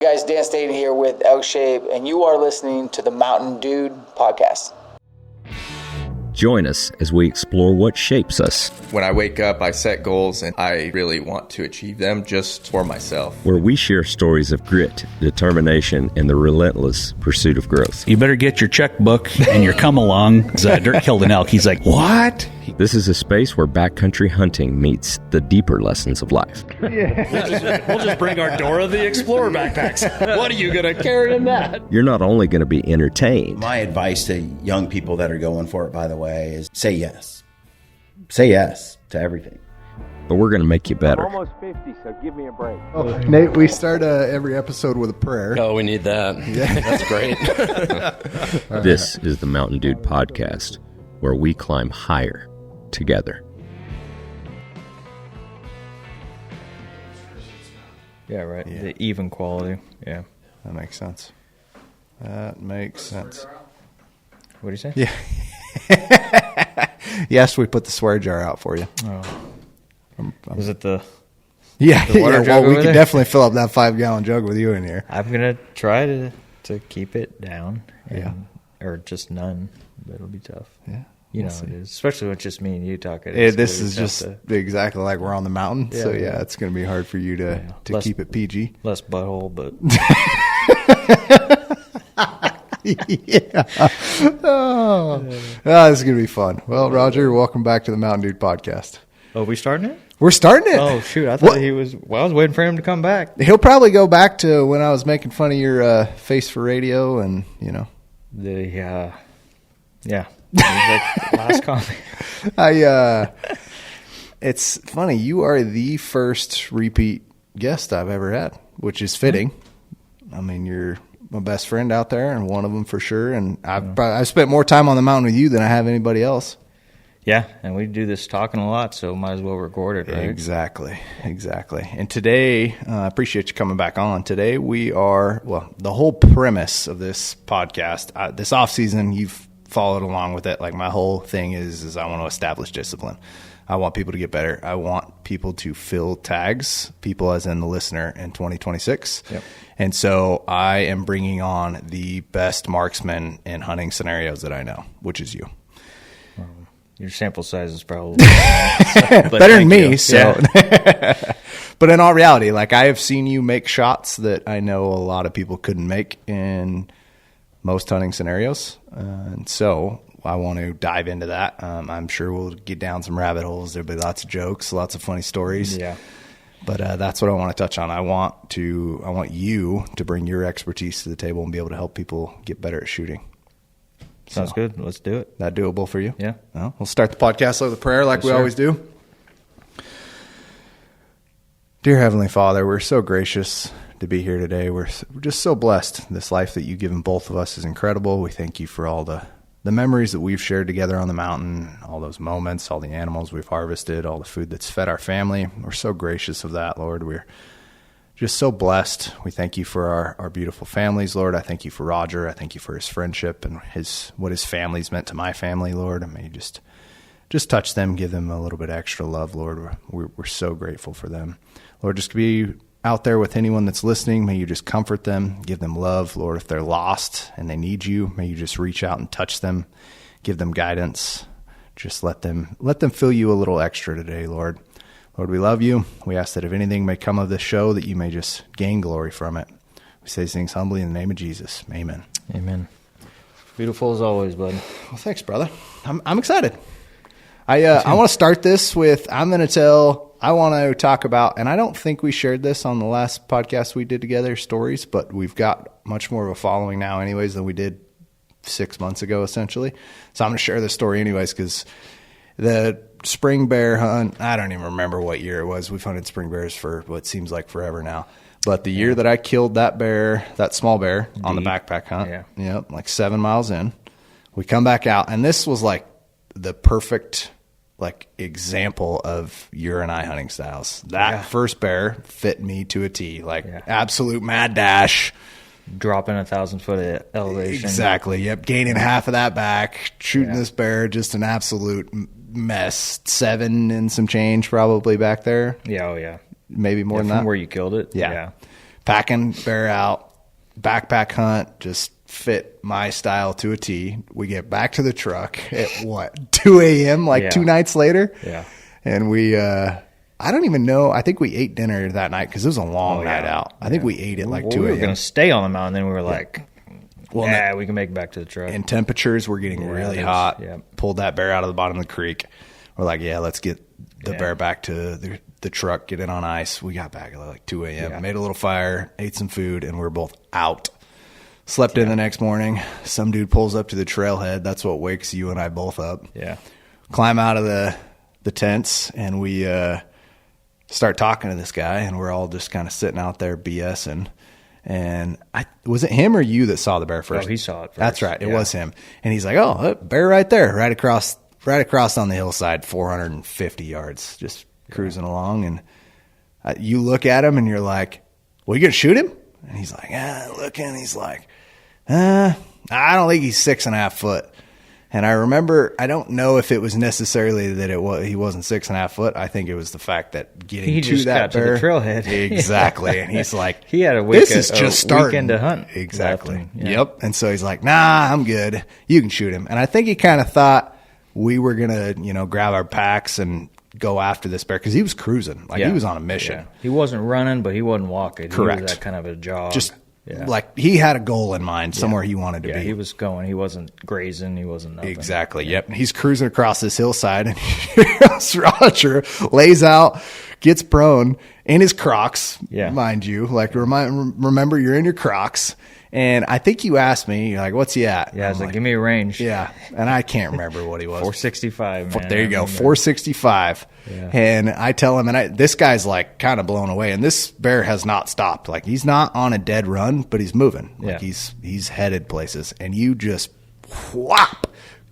Guys, Dan Staten here with Elk Shape, and you are listening to the Mountain Dude Podcast. Join us as we explore what shapes us. When I wake up, I set goals, and I really want to achieve them just for myself. Where we share stories of grit, determination, and the relentless pursuit of growth. You better get your checkbook and your come along. Dirk killed an elk. He's like, what? This is a space where backcountry hunting meets the deeper lessons of life. Yeah. We'll just bring our Dora the Explorer backpacks. What are you going to carry in that? You're not only going to be entertained. My advice to young people that are going for it, by the way, is say yes. Say yes to everything. But we're going to make you better. I'm almost 50, so give me a break. Oh, Nate, we start every episode with a prayer. Oh, we need that. Yeah. That's great. This is the Mountain Dude Podcast, where we climb higher together. Yeah, right. Yeah. The even quality. Yeah. That makes sense. That makes sense. What do you say? Yeah. Yes, we put the swear jar out for you. Oh. Was it the... Yeah, the water jug we could there? Definitely fill up that 5-gallon jug with you in here. I'm going to try to keep it down. Or just none, but it'll be tough. Yeah. You know, it is. Especially with just me and you talking. This is just exactly like we're on the mountain. Yeah, so, it's going to be hard for you to keep it PG. Less butthole, but... Yeah. Oh, this is going to be fun. Well, Rodger, welcome back to the Mountain Dude Podcast. Oh, we starting it? We're starting it. Oh, shoot. I thought he was... Well, I was waiting for him to come back. He'll probably go back to when I was making fun of your face for radio and, you know. Yeah. Last comment. It's funny. You are the first repeat guest I've ever had, which is fitting. I mean, you're my best friend out there, and one of them for sure. And I've spent more time on the mountain with you than I have anybody else. Yeah, and we do this talking a lot, so might as well record it, right? Exactly. And today, I appreciate you coming back on. Today we are, the whole premise of this podcast, this off season, you've followed along with it. Like my whole thing is I want to establish discipline. I want people to get better. I want people to fill tags, people as in the listener, in 2026. Yep. And so I am bringing on the best marksman in hunting scenarios that I know, which is you. Your sample size is probably better than me. So, but in all reality, like I have seen you make shots that I know a lot of people couldn't make in most hunting scenarios, and so I want to dive into that. I'm sure we'll get down some rabbit holes. There'll be lots of jokes, lots of funny stories. Yeah. But that's what I want to touch on. I want you to bring your expertise to the table and be able to help people get better at shooting. Sounds good. Let's do it. That doable for you? Yeah. Well, we'll start the podcast with a prayer like we always do. Dear Heavenly Father, we're so gracious to be here today. We're just so blessed. This life that you've given both of us is incredible. We thank you for all the memories that we've shared together on the mountain, all those moments, all the animals we've harvested, all the food that's fed our family. We're so gracious of that, Lord. We're just so blessed. We thank you for our beautiful families, Lord. I thank you for Rodger. I thank you for his friendship and what his family's meant to my family, Lord. And may you just touch them, give them a little bit extra love, Lord. We're so grateful for them. Lord, just be out there with anyone that's listening. May you just comfort them, give them love, Lord. If they're lost and they need you, may you just reach out and touch them, give them guidance. Just let them feel you a little extra today, Lord. Lord, we love you. We ask that if anything may come of this show, that you may just gain glory from it. We say these things humbly in the name of Jesus. Amen. Amen. Beautiful as always, bud. Well, thanks, brother. I'm excited. I want to start this with, I want to talk about, and I don't think we shared this on the last podcast we did together, stories, but we've got much more of a following now anyways than we did 6 months ago, essentially. So I'm going to share this story anyways, because the spring bear hunt, I don't even remember what year it was. We've hunted spring bears for what seems like forever now. But the year that I killed that bear, that small bear, on the backpack hunt, like 7 miles in, we come back out, and this was like the perfect example of your and I hunting styles. That first bear fit me to a T, absolute mad dash. Dropping 1,000-foot elevation. Exactly. Yep. Gaining half of that back, shooting this bear, just an absolute mess. 7 and some change probably back there. Yeah. Oh yeah. Maybe more than that. From where you killed it. Yeah. packing bear out, backpack hunt, just fit my style to a T. We get back to the truck at 2 a.m., like 2 nights later. Yeah. And we, I don't even know. I think we ate dinner that night because it was a long night out. I think we ate at like 2 a.m. We were going to stay on the mountain. Then we were like, we can make it back to the truck. And temperatures were getting really hot. Yeah. Pulled that bear out of the bottom of the creek. We're like, let's get the bear back to the truck, get it on ice. We got back at like 2 a.m., made a little fire, ate some food, and we were both out. Slept in the next morning. Some dude pulls up to the trailhead. That's what wakes you and I both up. Yeah. Climb out of the tents, and we start talking to this guy, and we're all just kind of sitting out there BSing. And was it him or you that saw the bear first? Oh, he saw it first. That's right. It was him. And he's like, oh, bear right there, right across on the hillside, 450 yards, just cruising along. And you look at him, and you're like, well, you going to shoot him? And he's like, looking. He's like, I don't think he's 6.5 foot. And I remember, I don't know if it was necessarily that he wasn't 6.5 foot. I think it was the fact that getting he to just that got bear, to the trailhead. Exactly. And he's like, he had a this is just starting. Weekend to hunt. Exactly. Yep. And so he's like, nah, I'm good. You can shoot him. And I think he kind of thought we were gonna, grab our packs and go after this bear because he was cruising, like he was on a mission. Yeah. He wasn't running, but he wasn't walking. Correct. He was that kind of a jog. Just like he had a goal in mind, somewhere he wanted to be. Yeah, he was going. He wasn't grazing. He wasn't nothing. Exactly. Yep. And he's cruising across this hillside, and Rodger lays out, gets prone in his Crocs, mind you. Like, remember, you're in your Crocs. And I think you asked me, you're like, what's he at? Yeah, I was like, give me a range. Yeah. And I can't remember what he was. 465, man. There you go, 465. Yeah. And I tell him, and this guy's like kind of blown away. And this bear has not stopped. Like, he's not on a dead run, but he's moving. Like, he's headed places. And you just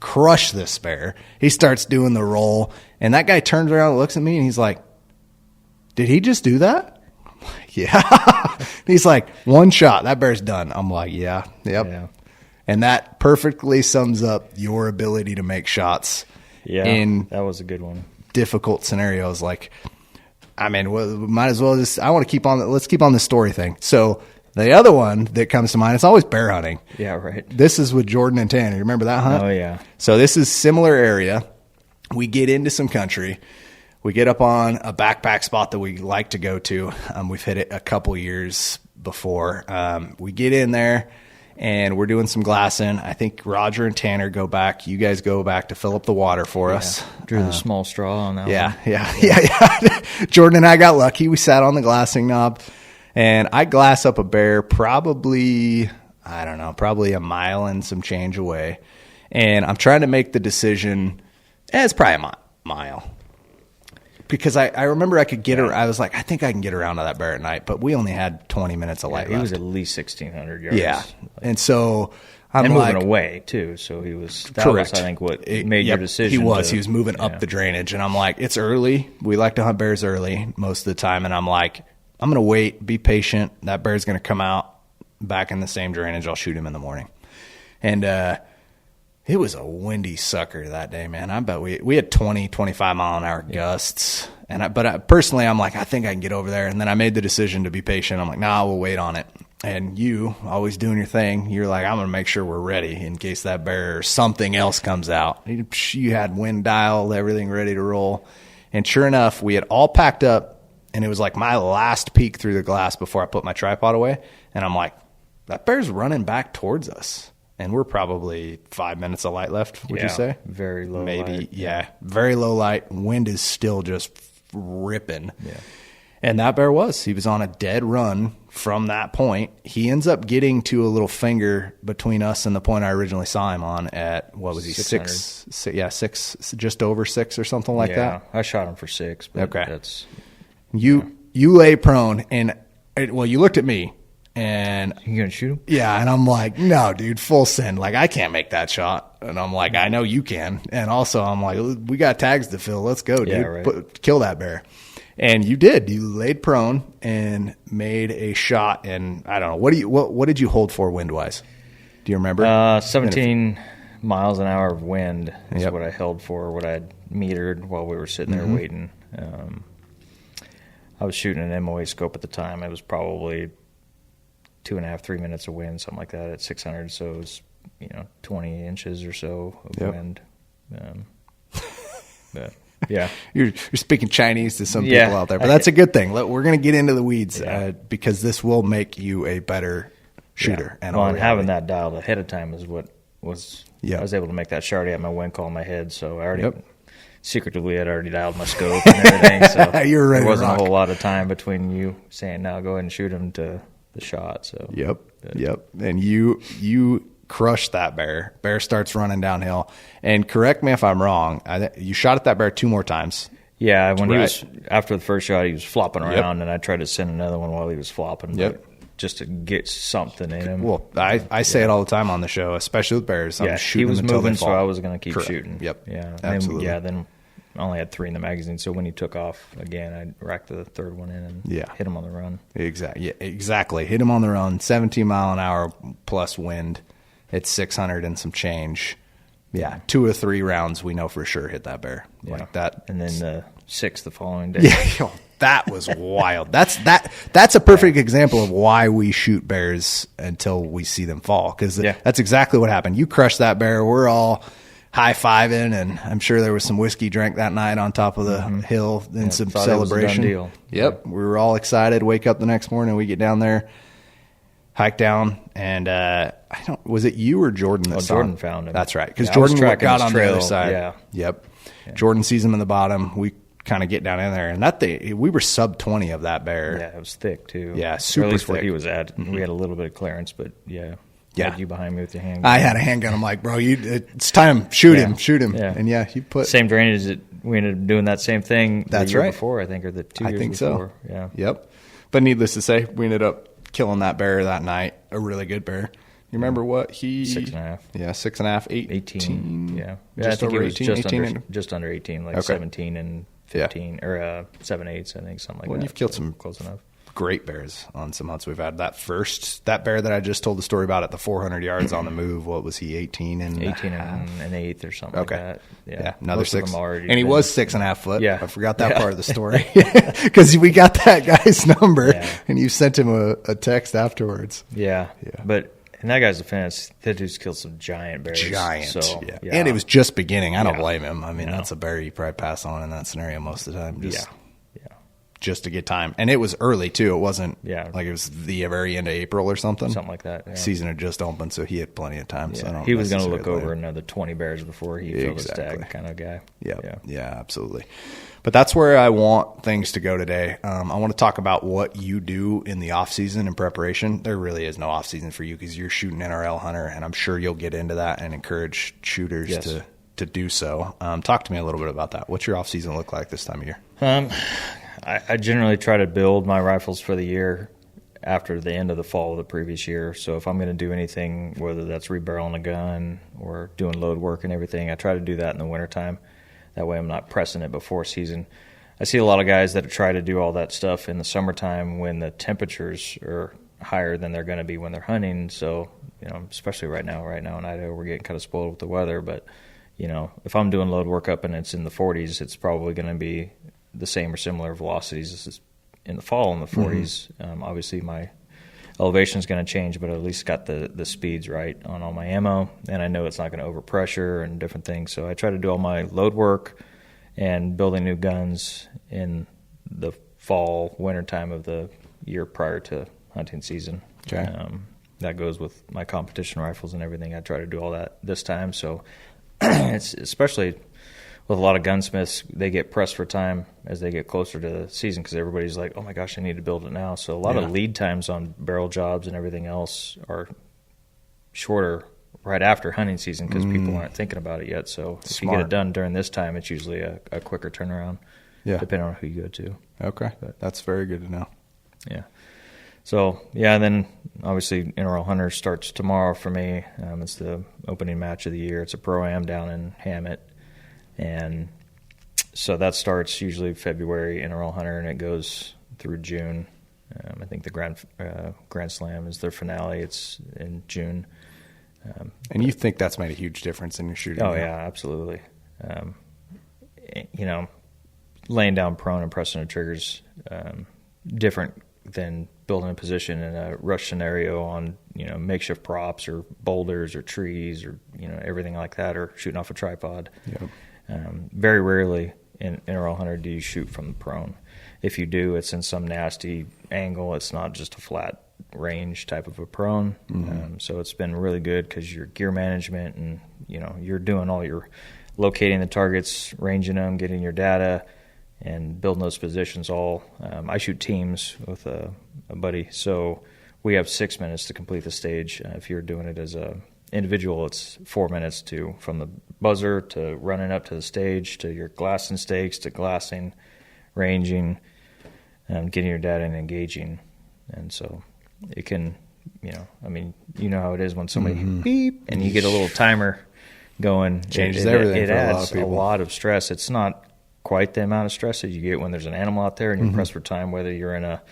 crush this bear. He starts doing the roll. And that guy turns around and looks at me, and he's like, did he just do that? Yeah. He's like, one shot, that bear's done. I'm like, yep. Yeah. And that perfectly sums up your ability to make shots. Yeah, in that was a good one. Difficult scenarios. Like, I mean, might as well just, let's keep on the story thing. So the other one that comes to mind, it's always bear hunting. Yeah, right. This is with Jordan and Tanner. You remember that hunt? Oh, yeah. So this is similar area. We get into some country. We get up on a backpack spot that we like to go to. We've hit it a couple years before. We get in there, and we're doing some glassing. I think Rodger and Tanner go back. You guys go back to fill up the water for us. Drew the small straw on that one. Yeah. Jordan and I got lucky. We sat on the glassing knob, and I glass up a bear probably a mile and some change away. And I'm trying to make the decision. It's probably a mile. Because I remember I could get her. I was like, I think I can get around to that bear at night, but we only had 20 minutes of light left. He was at least 1,600 yards. Yeah, and so I'm and like, moving away too. So he was. That correct. was, I think, what made your decision. He was moving up the drainage, and I'm like, it's early. We like to hunt bears early most of the time, and I'm like, I'm gonna wait, be patient. That bear's gonna come out back in the same drainage. I'll shoot him in the morning, and it was a windy sucker that day, man. I bet we had 20, 25 mile an hour gusts. But personally, I'm like, I think I can get over there. And then I made the decision to be patient. I'm like, nah, we'll wait on it. And you, always doing your thing, you're like, I'm going to make sure we're ready in case that bear or something else comes out. You had wind dialed, everything ready to roll. And sure enough, we had all packed up. And it was like my last peek through the glass before I put my tripod away. And I'm like, that bear's running back towards us. And we're probably 5 minutes of light left, would you say? Very low light. Very low light. Wind is still just ripping. Yeah. And that bear he was on a dead run from that point. He ends up getting to a little finger between us and the point I originally saw him on at, what was he, 6? Six, just over 6 or something like that. I shot him for 6. But okay. You lay prone, and, you looked at me. And you gonna shoot him? Yeah, and I'm like, no, dude, full send. Like, I can't make that shot. And I'm like, I know you can. And also, I'm like, we got tags to fill. Let's go, dude. Yeah, right. Kill that bear. And you did. You laid prone and made a shot. And I don't know, what did you hold for wind wise? Do you remember? 17 miles an hour of wind is what I held for. What I had metered while we were sitting there waiting. I was shooting an MOA scope at the time. It was probably 2.5, 3 minutes of wind, something like that at 600. So it was, 20 inches or so of wind. But yeah, you're speaking Chinese to some people out there, but that's a good thing. We're going to get into the weeds because this will make you a better shooter. And having that dialed ahead of time is what was. I was able to make that shot. I already had my wind call in my head, so I already secretively had already dialed my scope and everything. So there wasn't a whole lot of time between you saying, "Now go ahead and shoot him," to the shot. So and you crushed that bear. Bear starts running downhill, and correct me if I'm wrong. You shot at that bear 2 more times. Yeah, when he was after the first shot, he was flopping around, and I tried to send another one while he was flopping. But just to get something in him. Well, I say it all the time on the show, especially with bears. I'm shooting he was until moving, they fall. so I was going to keep shooting. Yep. Yeah. Absolutely. Then I only had 3 in the magazine, so when he took off again, I racked the third one in and hit him on the run. Exactly. Hit him on the run. 17 mile an hour plus wind. It's 600 and some change. Yeah, 2 or 3 rounds we know for sure hit that bear like that. And then the 6th the following day. Yeah, that was wild. That's a perfect example of why we shoot bears until we see them fall, because that's exactly what happened. You crushed that bear. We're all high-fiving, and I'm sure there was some whiskey drank that night on top of the hill and some celebration. It was a done deal. Yep, we were all excited. Wake up the next morning, we get down there, hike down, and was it you or Jordan that saw him? Jordan found him. That's right, because Jordan got on the other side. Yeah. Yep. Yeah. Jordan sees him in the bottom. We kind of get down in there, and we were sub 20 of that bear. Yeah, it was thick too. Yeah, super or at least thick. Where he was at. We had a little bit of clearance, but had you behind me with your handgun. I had a handgun. I'm like, bro, it's time. Shoot him. Yeah. And you put same drainage that we ended up doing that same thing. That's the year right. Before, I think, or the 2 years I think before. So. Yeah. Yep. But needless to say, we ended up killing that bear that night. A really good bear. You remember what he? 6.5. Yeah, 6.5, 18. Yeah. Just I think over it was 18. just under 18, like 17 and 15 or 7/8, I think, something like that. Well, you've killed some close enough. Great bears on some hunts we've had. That bear that I just told the story about at the 400 yards on the move. What was he? 18 and an eighth or something like that. Yeah, another Most 6. And he was 6.5 foot. Yeah, I forgot that part of the story because we got that guy's number and you sent him a text afterwards. Yeah. But in that guy's defense, that dude's killed some giant bears. So, and it was just beginning. I don't blame him. I mean, that's a bear you probably pass on in that scenario most of the time. Just to get time. And it was early, too. It wasn't like it was the very end of April or something. Something like that. Yeah. Season had just opened, so he had plenty of time. Yeah. So he was going to look over another 20 bears before he filled his tag kind of guy. Yeah, absolutely. But that's where I want things to go today. I want to talk about what you do in the off-season in preparation. There really is no off-season for you because you're shooting NRL hunter, and I'm sure you'll get into that and encourage shooters to do so. Talk to me a little bit about that. What's your off-season look like this time of year? I generally try to build my rifles for the year after the end of the fall of the previous year. So if I'm going to do anything, whether that's rebarreling a gun or doing load work and everything, I try to do that in the wintertime. That way I'm not pressing it before season. I see a lot of guys that try to do all that stuff in the summertime when the temperatures are higher than they're going to be when they're hunting. So, especially right now in Idaho, we're getting kind of spoiled with the weather. But, if I'm doing load work up and it's in the 40s, it's probably going to be the same or similar velocities as in the fall in the 40s. Obviously, my elevation is going to change, but I at least got the speeds right on all my ammo, and I know it's not going to overpressure and different things. So I try to do all my load work and building new guns in the fall, winter time of the year prior to hunting season. Okay. That goes with my competition rifles and everything. I try to do all that this time. So it's especially with a lot of gunsmiths, they get pressed for time as they get closer to the season because everybody's like, oh my gosh, I need to build it now. So a lot of lead times on barrel jobs and everything else are shorter right after hunting season because people aren't thinking about it yet. So if you get it done during this time, it's usually a quicker turnaround, depending on who you go to. Okay. That's very good to know. Yeah. So, then obviously NRL Hunter starts tomorrow for me. It's the opening match of the year. It's a Pro-Am down in Hammett. And so that starts usually February, NRL Hunter, and it goes through June. I think the Grand Slam is their finale. It's in June. And you think that's made a huge difference in your shooting? Oh, yeah, absolutely. Laying down prone and pressing the triggers different than building a position in a rush scenario on, makeshift props or boulders or trees or, everything like that, or shooting off a tripod. Yep. Very rarely in interval hunter do you shoot from the prone. If you do, it's in some nasty angle. It's not just a flat range type of a prone. So it's been really good because your gear management and, you're doing all your locating the targets, ranging them, getting your data, and building those positions all. I shoot teams with a buddy, so we have 6 minutes to complete the stage. If you're doing it as a individual, it's 4 minutes from the buzzer to running up to the stage to your glassing stakes to glassing, ranging, getting your data and engaging. And so it can, how it is when somebody beep and you get a little timer going. Changes everything It for a lot adds of people. a lot of stress. It's not quite the amount of stress that you get when there's an animal out there and you're pressed for time, whether you're in a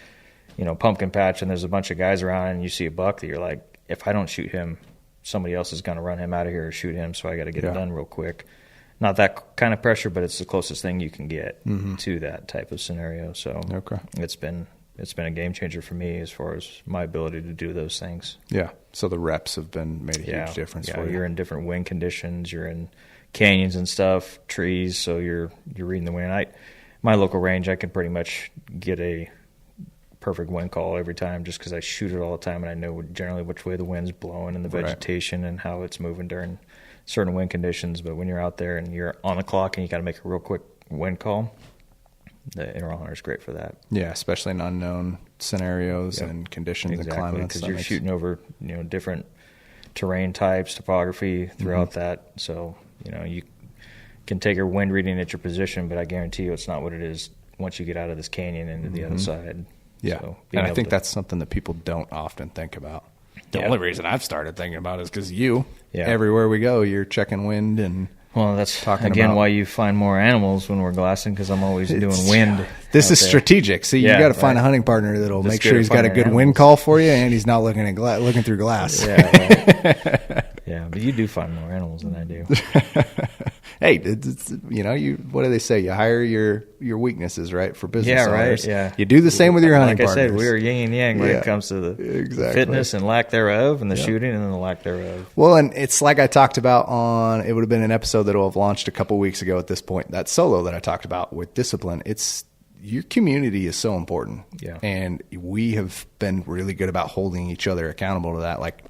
pumpkin patch and there's a bunch of guys around and you see a buck that you're like, if I don't shoot him, somebody else is going to run him out of here or shoot him, so I got to get it done real quick. Not that kind of pressure, but it's the closest thing you can get to that type of scenario. So it's been a game changer for me as far as my ability to do those things. Yeah. So the reps have made a huge difference for you. You're in different wind conditions. You're in canyons and stuff, trees, so you're reading the wind. My local range, I can pretty much get a perfect wind call every time just because I shoot it all the time and I know generally which way the wind's blowing and the vegetation and how it's moving during certain wind conditions. But when you're out there and you're on the clock and you got to make a real quick wind call, the interval hunter is great for that. Yeah, especially in unknown scenarios and conditions and climates. Because you're shooting over different terrain types, topography throughout that. So you can take a wind reading at your position, but I guarantee you it's not what it is once you get out of this canyon into the other side. Yeah, so and I think that's something that people don't often think about. The only reason I've started thinking about it is because everywhere we go, you're checking wind and that's talking again why you find more animals when we're glassing, because I'm always doing wind. This is strategic. See, you got to find a hunting partner that'll make sure he's got a good wind call for you, and he's not looking through glass. Yeah, but you do find more animals than I do. Hey, what do they say? You hire your weaknesses, right, for business owners. Yeah. You do the same with your hunting partners. Like I said, we're yin and yang when it comes to the fitness and lack thereof, and the shooting and the lack thereof. Well, and it's like I talked about it would have been an episode that will have launched a couple weeks ago at this point, that solo that I talked about with discipline. Your community is so important. Yeah. And we have been really good about holding each other accountable to that. Like,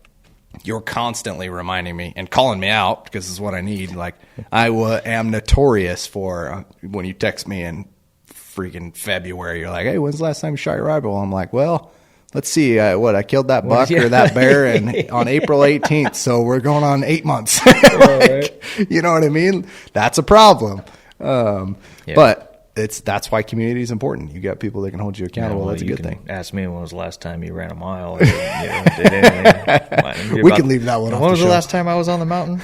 you're constantly reminding me and calling me out because this is what I need. Like, I am notorious for when you text me in freaking February, you're like, hey, when's the last time you shot your rifle? I'm like, well, let's see, I killed that buck or that bear on April 18th, so we're going on 8 months. You know what I mean? That's a problem. But that's why community is important. You got people that can hold you accountable. That's a good thing. Ask me when was the last time you ran a mile or did anything. We can leave that one off. When was the last time I was on the mountain?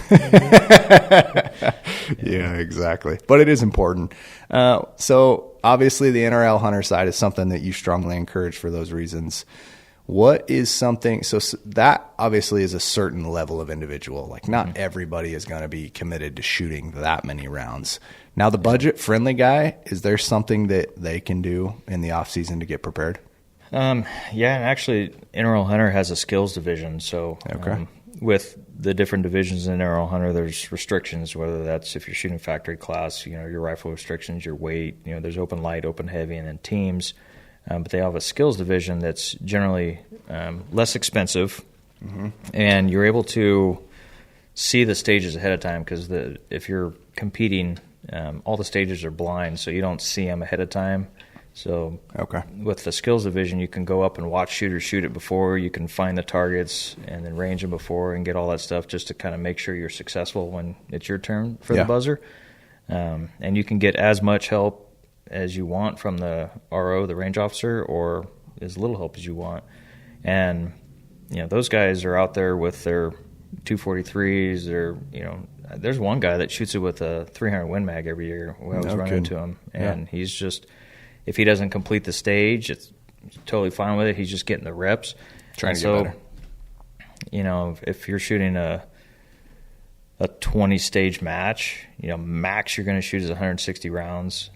Yeah, exactly. But it is important. So obviously the NRL hunter side is something that you strongly encourage for those reasons. What is something, so that obviously is a certain level of individual. Like, not everybody is going to be committed to shooting that many rounds. Now, the budget-friendly guy, is there something that they can do in the off-season to get prepared? Actually, NRL Hunter has a skills division. So with the different divisions in NRL Hunter, there's restrictions, whether that's if you're shooting factory class, your rifle restrictions, your weight, there's open light, open heavy, and then teams. But they have a skills division that's generally less expensive, and you're able to see the stages ahead of time because if you're competing, all the stages are blind, so you don't see them ahead of time. So with the skills division, you can go up and watch shooters shoot it before. You can find the targets and then range them before and get all that stuff just to kind of make sure you're successful when it's your turn for the buzzer. And you can get as much help as you want from the RO, the range officer, or as little help as you want. And, those guys are out there with their 243s. There's one guy that shoots it with a 300 Win Mag every year when I was running into him. And he's just, if he doesn't complete the stage, it's totally fine with it. He's just getting the reps. Trying to get better. If you're shooting a 20-stage match, max you're going to shoot is 160 rounds.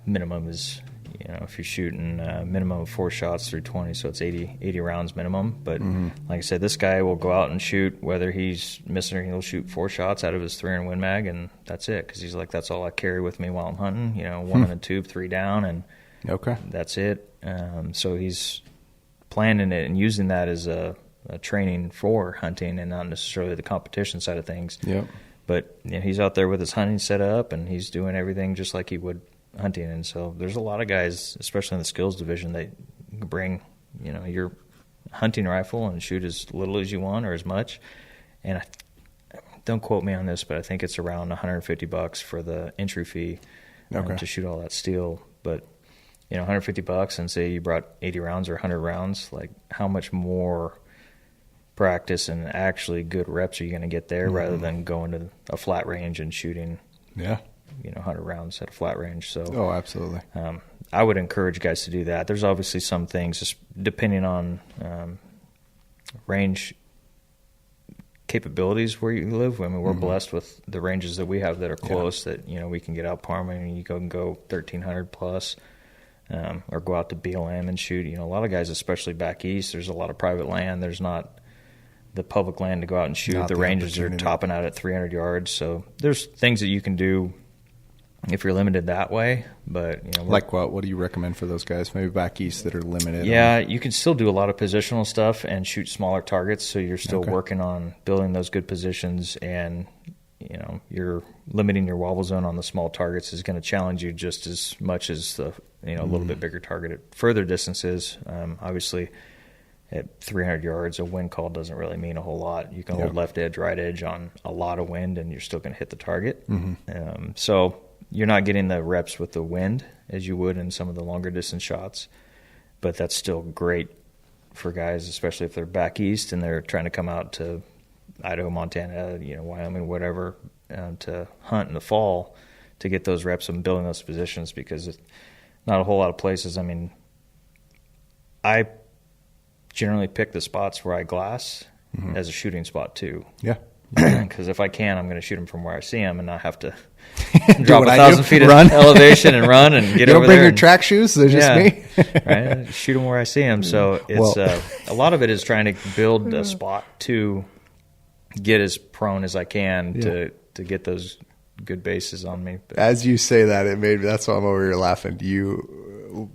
Minimum is, if you're shooting a minimum of 4 shots through 20, so it's 80 rounds minimum. But like I said, this guy will go out and shoot, whether he's missing or he'll shoot 4 shots out of his 300 Win Mag, and that's it. Because he's like, that's all I carry with me while I'm hunting. 1 in a tube, 3 down, and that's it. So he's planning it and using that as a training for hunting and not necessarily the competition side of things. Yep. But he's out there with his hunting set up, and he's doing everything just like he would hunting. And so there's a lot of guys, especially in the skills division, that bring your hunting rifle and shoot as little as you want or as much. And don't quote me on this, but I think it's around $150 for the entry fee to shoot all that steel. But $150, and say you brought 80 rounds or 100 rounds, like how much more practice and actually good reps are you going to get there rather than going to a flat range and shooting 100 rounds at a flat range. So absolutely. I would encourage guys to do that. There's obviously some things, just depending on range capabilities where you live. I mean, we're blessed with the ranges that we have that are close, that we can get out Parma and you can go 1,300 plus. Or go out to BLM and shoot. A lot of guys, especially back east, there's a lot of private land. There's not the public land to go out and shoot. The ranges are topping out at 300 yards. So there's things that you can do if you're limited that way. But like what do you recommend for those guys? Maybe back east that are limited. Yeah, you can still do a lot of positional stuff and shoot smaller targets. So you're still working on building those good positions, and you're limiting your wobble zone on the small targets is going to challenge you just as much as the a little bit bigger target at further distances. Obviously, at 300 yards, a wind call doesn't really mean a whole lot. You can hold left edge, right edge on a lot of wind, and you're still going to hit the target. So you're not getting the reps with the wind as you would in some of the longer distance shots, but that's still great for guys, especially if they're back east and they're trying to come out to Idaho, Montana, Wyoming, whatever, to hunt in the fall, to get those reps and building those positions, because it's not a whole lot of places. I mean, I generally pick the spots where I glass as a shooting spot too. Yeah. Because if I can, I'm going to shoot them from where I see them and not have to drop 1,000 feet of elevation and run and get over there. You don't bring your track shoes? They're just me. Right? Shoot them where I see them. So it's a lot of it is trying to build a spot to get as prone as I can to get those good bases on me. But as you say that, that's why I'm over here laughing.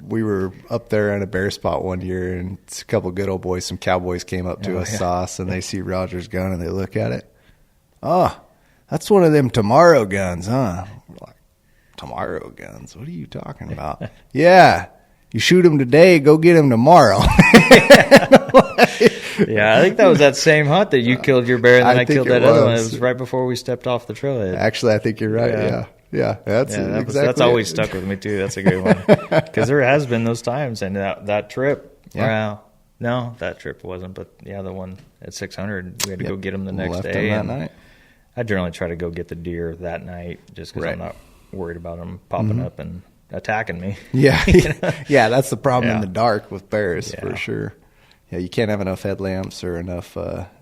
We were up there in a bear spot one year, and a couple of good old boys, some cowboys, came up to us, saw us, and they see Rodger's gun, and they look at it. Oh, that's one of them tomorrow guns, huh? We're like, tomorrow guns? What are you talking about? Yeah, you shoot them today, go get them tomorrow. Yeah, I think that was that same hunt that you killed your bear, and then I killed that other one. It was right before we stepped off the trailhead. Actually, I think you're right. Yeah. That's always stuck with me too. That's a good one, because there has been those times, and that trip. Yeah. Well, no, that trip wasn't, but the one at 600, we had to go get them the next day. That night. I generally try to go get the deer that night, just because I'm not worried about them popping up and attacking me. Yeah, yeah, that's the problem in the dark with bears for sure. Yeah, you can't have enough headlamps or enough.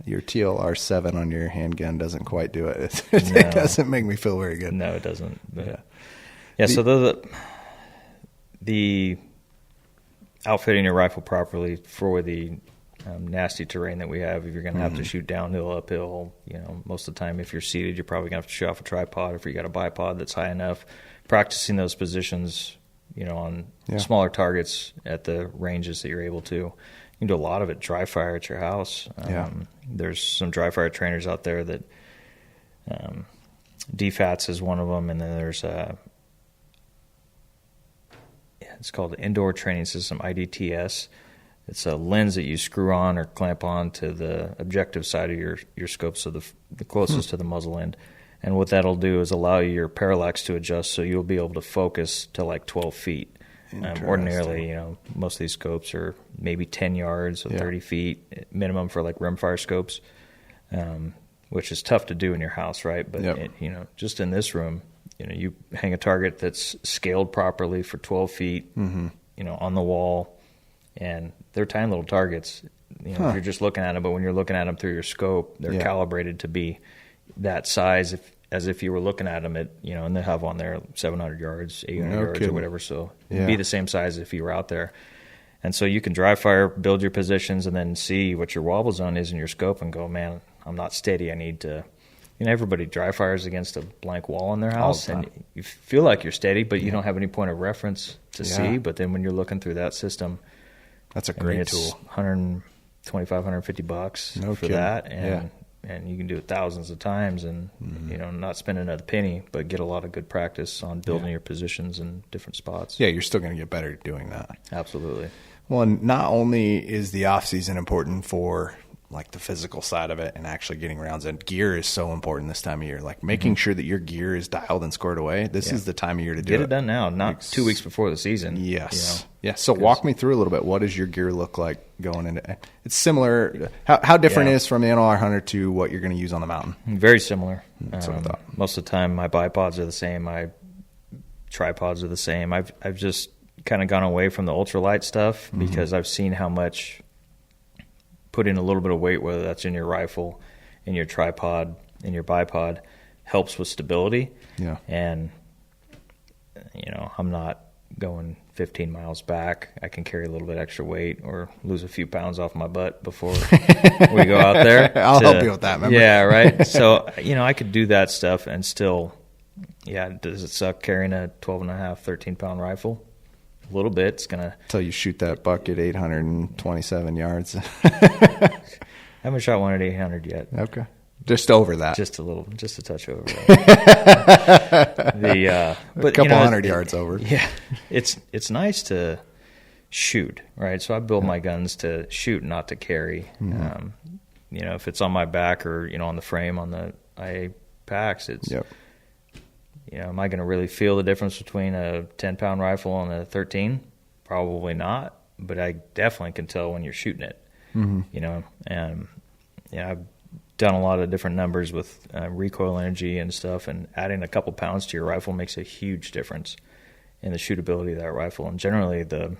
Your TLR7 on your handgun doesn't quite do it. It doesn't make me feel very good. No, it doesn't. But, so the outfitting your rifle properly for the nasty terrain that we have. If you're going to have to shoot downhill, uphill, most of the time, if you're seated, you're probably going to have to shoot off a tripod. If you got a bipod that's high enough, practicing those positions, on smaller targets at the ranges that you're able to. You can do a lot of it dry fire at your house. There's some dry fire trainers out there that DFATS is one of them, and then there's it's called the Indoor Training System, IDTS. It's a lens that you screw on or clamp on to the objective side of your scope, so the closest to the muzzle end. And what that'll do is allow your parallax to adjust, so you'll be able to focus to like 12 feet. Ordinarily, most of these scopes are maybe 10 yards, so 30 feet minimum for like rimfire scopes, which is tough to do in your house, right? But just in this room, you hang a target that's scaled properly for 12 feet, on the wall, and they're tiny little targets. If you're just looking at them, but when you're looking at them through your scope, they're calibrated to be that size. as if you were looking at them and they have on there 700 yards, 800 yards kidding. or whatever. So Yeah. it'd be the same size if you were out there. And so you can dry fire, build your positions, and then see what your wobble zone is in your scope and go, man, I'm not steady. I need to, everybody dry fires against a blank wall in their house, and you feel like you're steady, but you don't have any point of reference to see. But then when you're looking through that system, That's a great tool. $125, $150 No for kidding. that. And you can do it thousands of times and, not spend another penny, but get a lot of good practice on building your positions in different spots. Yeah, you're still going to get better at doing that. Absolutely. Well, and not only is the off season important for like the physical side of it and actually getting rounds in, gear is so important this time of year. Like making sure that your gear is dialed and scored away. This is the time of year to do Get it done now, not 2 weeks before the season. Yes. Yeah. So walk me through a little bit. What does your gear look like going into? It's similar. How different is from the NLR Hunter to what you're going to use on the mountain? Very similar. That's what I thought. Most of the time, my bipods are the same. My tripods are the same. I've just kind of gone away from the ultralight stuff because I've seen how much putting a little bit of weight, whether that's in your rifle, in your tripod, in your bipod, helps with stability. Yeah. And, I'm not going 15 miles back. I can carry a little bit extra weight or lose a few pounds off my butt before we go out there. I'll help you with that, remember? Yeah, right. So, I could do that stuff and still, does it suck carrying a 12.5, 13-pound rifle? A little bit. It's going to... Until you shoot that buck at 827 yards. I haven't shot one at 800 yet. Okay. Just over that. Just a touch over that. But, a couple hundred yards over. Yeah. It's nice to shoot, right? So I build my guns to shoot, not to carry. If it's on my back or, on the frame on the IA packs, it's... Yep. Am I going to really feel the difference between a 10-pound rifle and a 13? Probably not, but I definitely can tell when you're shooting it. And I've done a lot of different numbers with recoil energy and stuff, and adding a couple pounds to your rifle makes a huge difference in the shootability of that rifle. And generally, the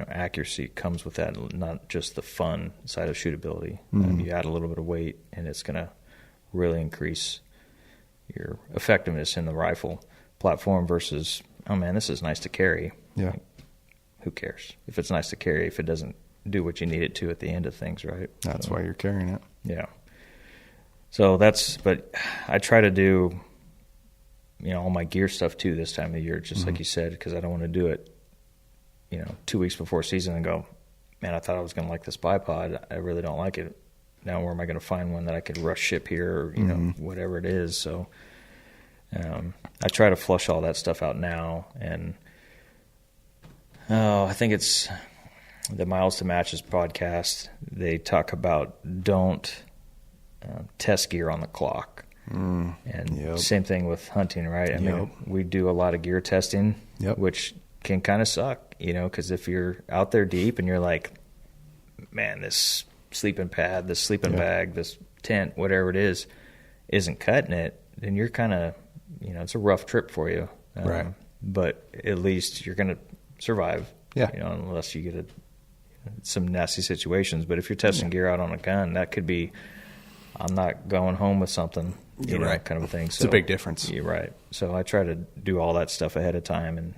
accuracy comes with that, not just the fun side of shootability. You add a little bit of weight, and it's going to really increase your effectiveness in the rifle platform versus, oh man, this is nice to carry. Yeah. Like, who cares if it's nice to carry if it doesn't do what you need it to at the end of things, right? That's why you're carrying it. Yeah. So but I try to do, all my gear stuff too this time of year, just like you said, because I don't want to do it, 2 weeks before season and go, man, I thought I was going to like this bipod. I really don't like it. Now where am I going to find one that I could rush ship here or, whatever it is. So I try to flush all that stuff out now. And I think it's the Miles to Matches podcast. They talk about don't test gear on the clock. And same thing with hunting, right? I mean, we do a lot of gear testing, which can kind of suck, because if you're out there deep and you're like, man, this sleeping pad, this sleeping bag, this tent, whatever it is, isn't cutting it, then you're kind of, it's a rough trip for you. Right. But at least you're going to survive, unless you get some nasty situations. But if you're testing gear out on a gun, that could be, I'm not going home with something, right. kind of a thing. It's a big difference. You're right. So I try to do all that stuff ahead of time. And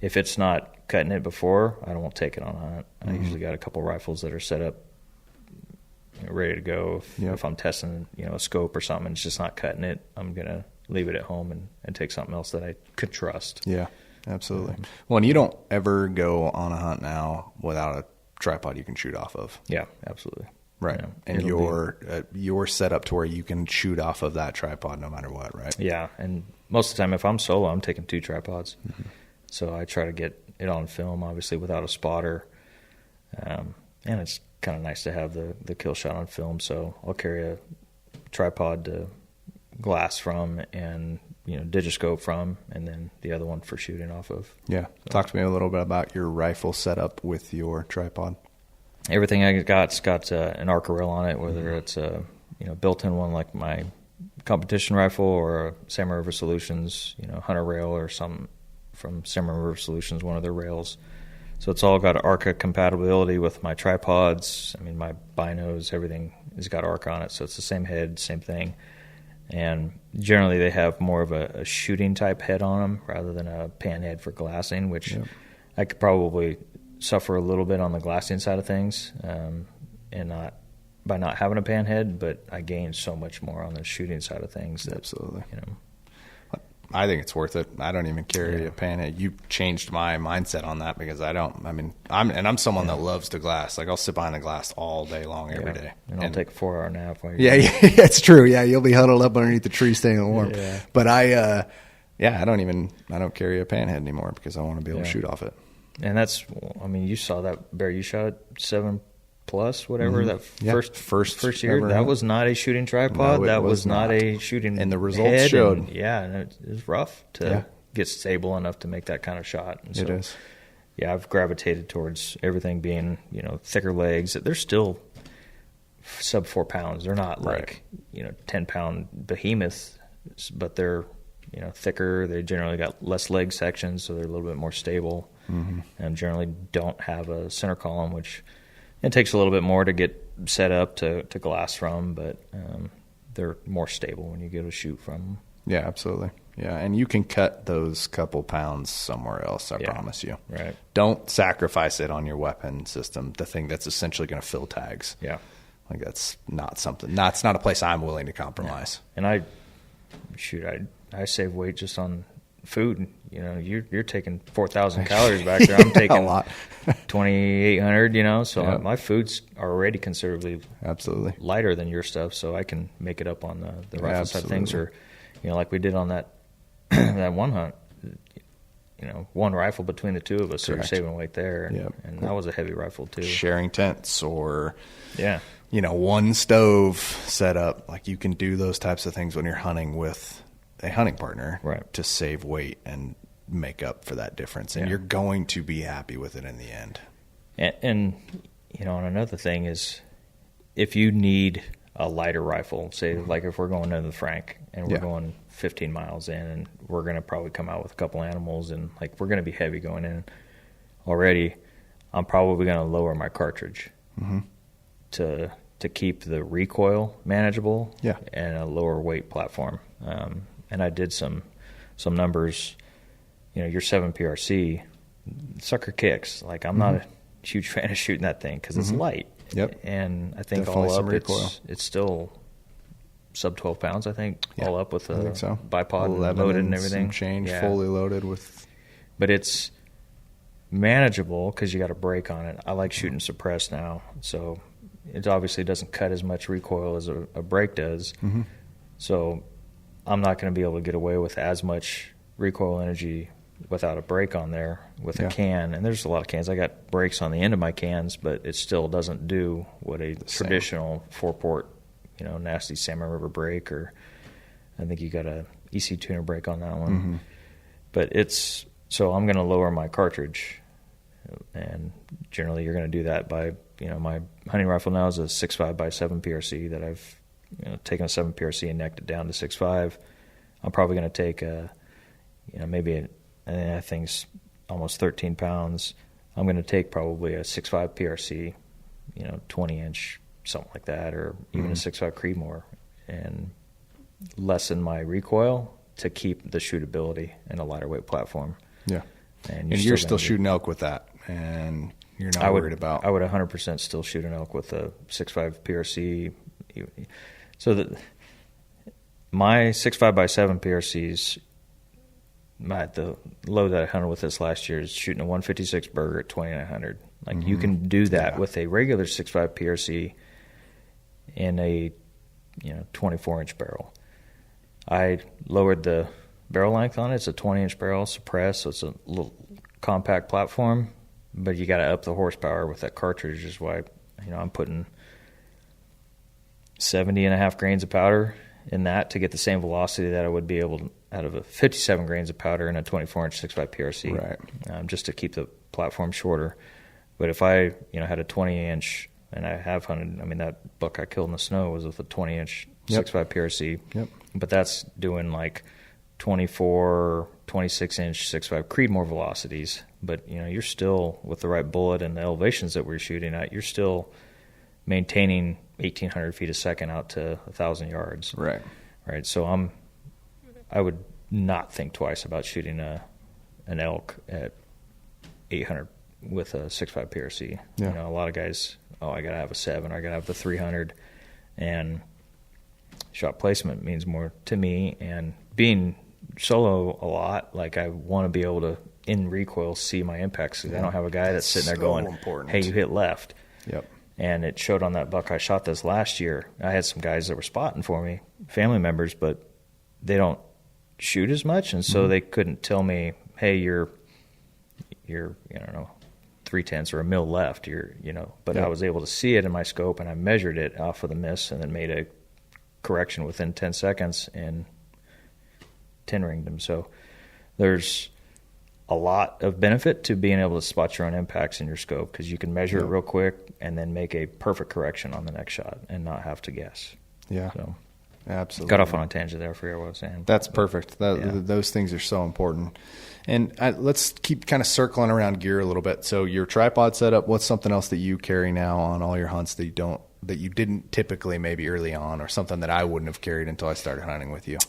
if it's not cutting it before, I won't take it on a hunt. I usually got a couple rifles that are set up, ready to go. If I'm testing, a scope or something, and it's just not cutting it, I'm going to leave it at home and take something else that I could trust. Yeah, absolutely. Well, and you don't ever go on a hunt now without a tripod you can shoot off of. Yeah, absolutely. Right. And you're set up to where you can shoot off of that tripod no matter what, right? Yeah, and most of the time if I'm solo, I'm taking 2 tripods. So I try to get it on film, obviously, without a spotter. And it's kind of nice to have the kill shot on film, so I'll carry a tripod to glass from and digiscope from, and then the other one for shooting off of. Yeah. So. Talk to me a little bit about your rifle setup with your tripod. Everything I got's got an arc rail on it, whether it's a built-in one like my competition rifle or a Samurai River Solutions hunter rail or some from Samurai River Solutions, one of their rails. So it's all got ARCA compatibility with my tripods. I mean, my binos, everything has got ARCA on it, so it's the same head, same thing. And generally they have more of a shooting type head on them rather than a pan head for glassing, which I could probably suffer a little bit on the glassing side of things, and not by not having a pan head, but I gain so much more on the shooting side of things. That, Absolutely. You know, I think it's worth it. I don't even carry a pan head. You changed my mindset on that because I don't. I mean, I'm someone that loves to glass. Like I'll sit behind the glass all day long, every day. And I'll take a 4-hour nap. While Yeah, it's true. Yeah, you'll be huddled up underneath the tree staying warm. Yeah. But I don't carry a pan head anymore because I want to be able to shoot off it. And that's, I mean, you saw that bear you shot at 7+ whatever that first year. ever. That was not a shooting tripod. No, that was was not not. a shooting. And the results head. showed. And, and it was rough to get stable enough to make that kind of shot. And It is. Yeah, I've gravitated towards everything being, thicker legs. They're still sub 4 pounds. They're not like 10-pound behemoths, but they're thicker. They generally got less leg sections, so they're a little bit more stable. And generally don't have a center column, which it takes a little bit more to get set up to glass from, but they're more stable when you go to shoot from them. Yeah, absolutely. Yeah, and you can cut those couple pounds somewhere else, I promise you. Right. Don't sacrifice it on your weapon system, the thing that's essentially going to fill tags. Yeah. Like that's not something, that's not a place I'm willing to compromise. And I save weight just on food. You're taking 4,000 calories back there. I'm taking a lot. 2,800, so my food's already considerably lighter than your stuff, so I can make it up on the rifle side of things. Or, like we did on that that one hunt, one rifle between the two of us, so you're saving weight there. And that was a heavy rifle too. Sharing tents or one stove set up. Like you can do those types of things when you're hunting with a hunting partner to save weight and make up for that difference. And you're going to be happy with it in the end. And and another thing is if you need a lighter rifle, say like if we're going into the Frank and we're going 15 miles in and we're going to probably come out with a couple animals and like we're going to be heavy going in already, I'm probably going to lower my cartridge to keep the recoil manageable and a lower weight platform. And I did some numbers. Your 7 PRC sucker kicks. Like I'm not a huge fan of shooting that thing because it's light. Yep. And I think Definitely all some up recoil. It's still sub 12 pounds. I think all up with a bipod 11 and loaded and everything. Some change, fully loaded with. But it's manageable because you got a brake on it. I like shooting suppressed now, so it obviously doesn't cut as much recoil as a brake does. So I'm not going to be able to get away with as much recoil energy without a brake on there with a can. And there's a lot of cans. I got brakes on the end of my cans, but it still doesn't do what a traditional 4-port, nasty Salmon River brake, or I think you got a EC tuner brake on that one. But so I'm going to lower my cartridge, and generally you're going to do that by, my hunting rifle now is a 6.5 by 7 PRC that I've taken a 7 PRC and necked it down to 6.5. I'm probably going to take I think it's almost 13 pounds. I'm going to take probably a 6.5 PRC, 20-inch, something like that, or even a 6.5 Creedmoor, and lessen my recoil to keep the shootability in a lighter weight platform. Yeah. And you're still shooting elk with that, and you're not worried about. I would 100% still shoot an elk with a 6.5 PRC. So my 6.5 by 7 PRCs, the load that I hunted with this last year is shooting a 156 Burger at 2,900. Like you can do that with a regular 6.5 PRC in a 24-inch barrel. I lowered the barrel length on it. It's a 20-inch barrel, suppressed, so it's a little compact platform. But you got to up the horsepower with that cartridge. Is why I'm putting 70.5 grains of powder in that to get the same velocity that I would be able to out of a 57 grains of powder in a 24-inch 6.5 PRC, just to keep the platform shorter. But if I had a 20-inch, and I have hunted, that buck I killed in the snow was with a 20-inch 6.5 PRC. Yep. But that's doing like 24, 26-inch 6.5 Creedmoor velocities. But, you're still, with the right bullet and the elevations that we're shooting at, you're still maintaining 1,800 feet a second out to 1,000 yards. Right. right? So I would not think twice about shooting an elk at 800 with a 6.5 PRC. Yeah. You know, a lot of guys, I got to have a 7, or I got to have the 300, and shot placement means more to me. And being solo a lot, like I want to be able to, in recoil, see my impacts. I don't have a guy that's sitting there going, important. hey, you hit left. Yep. And it showed on that buck I shot this last year. I had some guys that were spotting for me, family members, but they don't shoot as much, and so they couldn't tell me, hey, you're I don't know, 0.3 or a mil left. But I was able to see it in my scope, and I measured it off of the miss, and then made a correction within 10 seconds and 10-ringed him. So there's a lot of benefit to being able to spot your own impacts in your scope, because you can measure it real quick and then make a perfect correction on the next shot and not have to guess. Yeah. So Absolutely. got off on a tangent there. I forget what I was saying. That's perfect. Those things are so important. And let's keep kind of circling around gear a little bit. So your tripod setup, what's something else that you carry now on all your hunts that you didn't typically maybe early on, or something that I wouldn't have carried until I started hunting with you?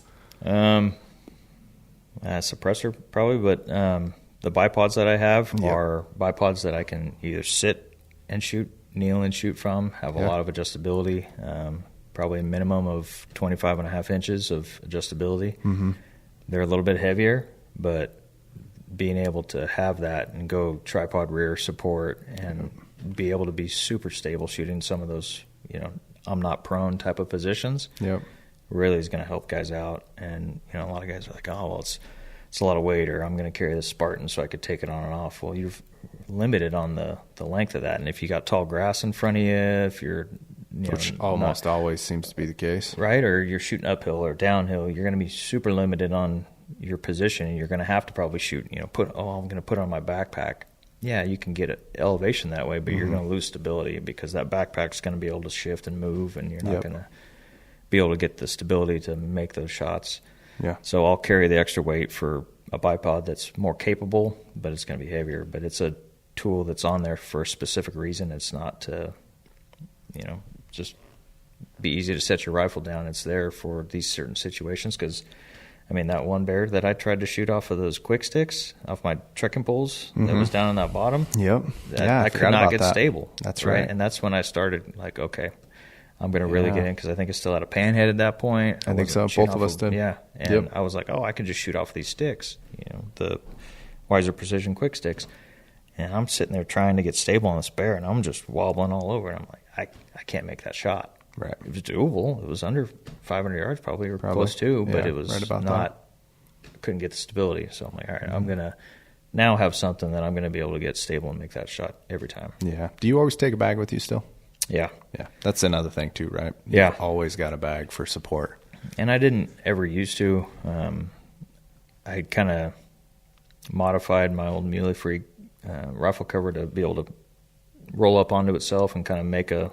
Suppressor probably, but the bipods that I have are bipods that I can either sit and shoot, kneel and shoot from, have a lot of adjustability, probably a minimum of 25.5 inches of adjustability. Mm-hmm. They're a little bit heavier, but being able to have that and go tripod rear support and be able to be super stable shooting some of those, I'm not prone type of positions. Yep. Really is going to help guys out. And a lot of guys are like, oh, well, it's a lot of weight, or I'm going to carry this Spartan so I could take it on and off. Well, you're limited on the length of that, and if you got tall grass in front of you, if you're which almost always seems to be the case, right, or you're shooting uphill or downhill, you're going to be super limited on your position, and you're going to have to probably shoot. I'm going to put on my backpack. Yeah, you can get elevation that way, but you're going to lose stability, because that backpack's going to be able to shift and move, and you're not going to be able to get the stability to make those shots. Yeah. So I'll carry the extra weight for a bipod that's more capable, but it's going to be heavier. But it's a tool that's on there for a specific reason. It's not to, just be easy to set your rifle down. It's there for these certain situations, because, that one bear that I tried to shoot off of those quick sticks, off my trekking poles that was down on that bottom, I could not get stable. That's right. And that's when I started, like, okay, I'm going to really get in, because I think I still had a panhead at that point. I think so. Both of us did. Yeah. And I was like, I can just shoot off these sticks, the Wiser Precision quick sticks. And I'm sitting there trying to get stable on this bear, and I'm just wobbling all over. And I'm like, I can't make that shot. Right. It was doable. It was under 500 yards probably, or close to, but it was right about not, couldn't get the stability. So I'm like, all right, I'm going to now have something that I'm going to be able to get stable and make that shot every time. Yeah. Do you always take a bag with you still? Yeah. Yeah. That's another thing too, right? Yeah. You've always got a bag for support. And I didn't ever used to. I kind of modified my old Muley Freak rifle cover to be able to roll up onto itself and kind of make a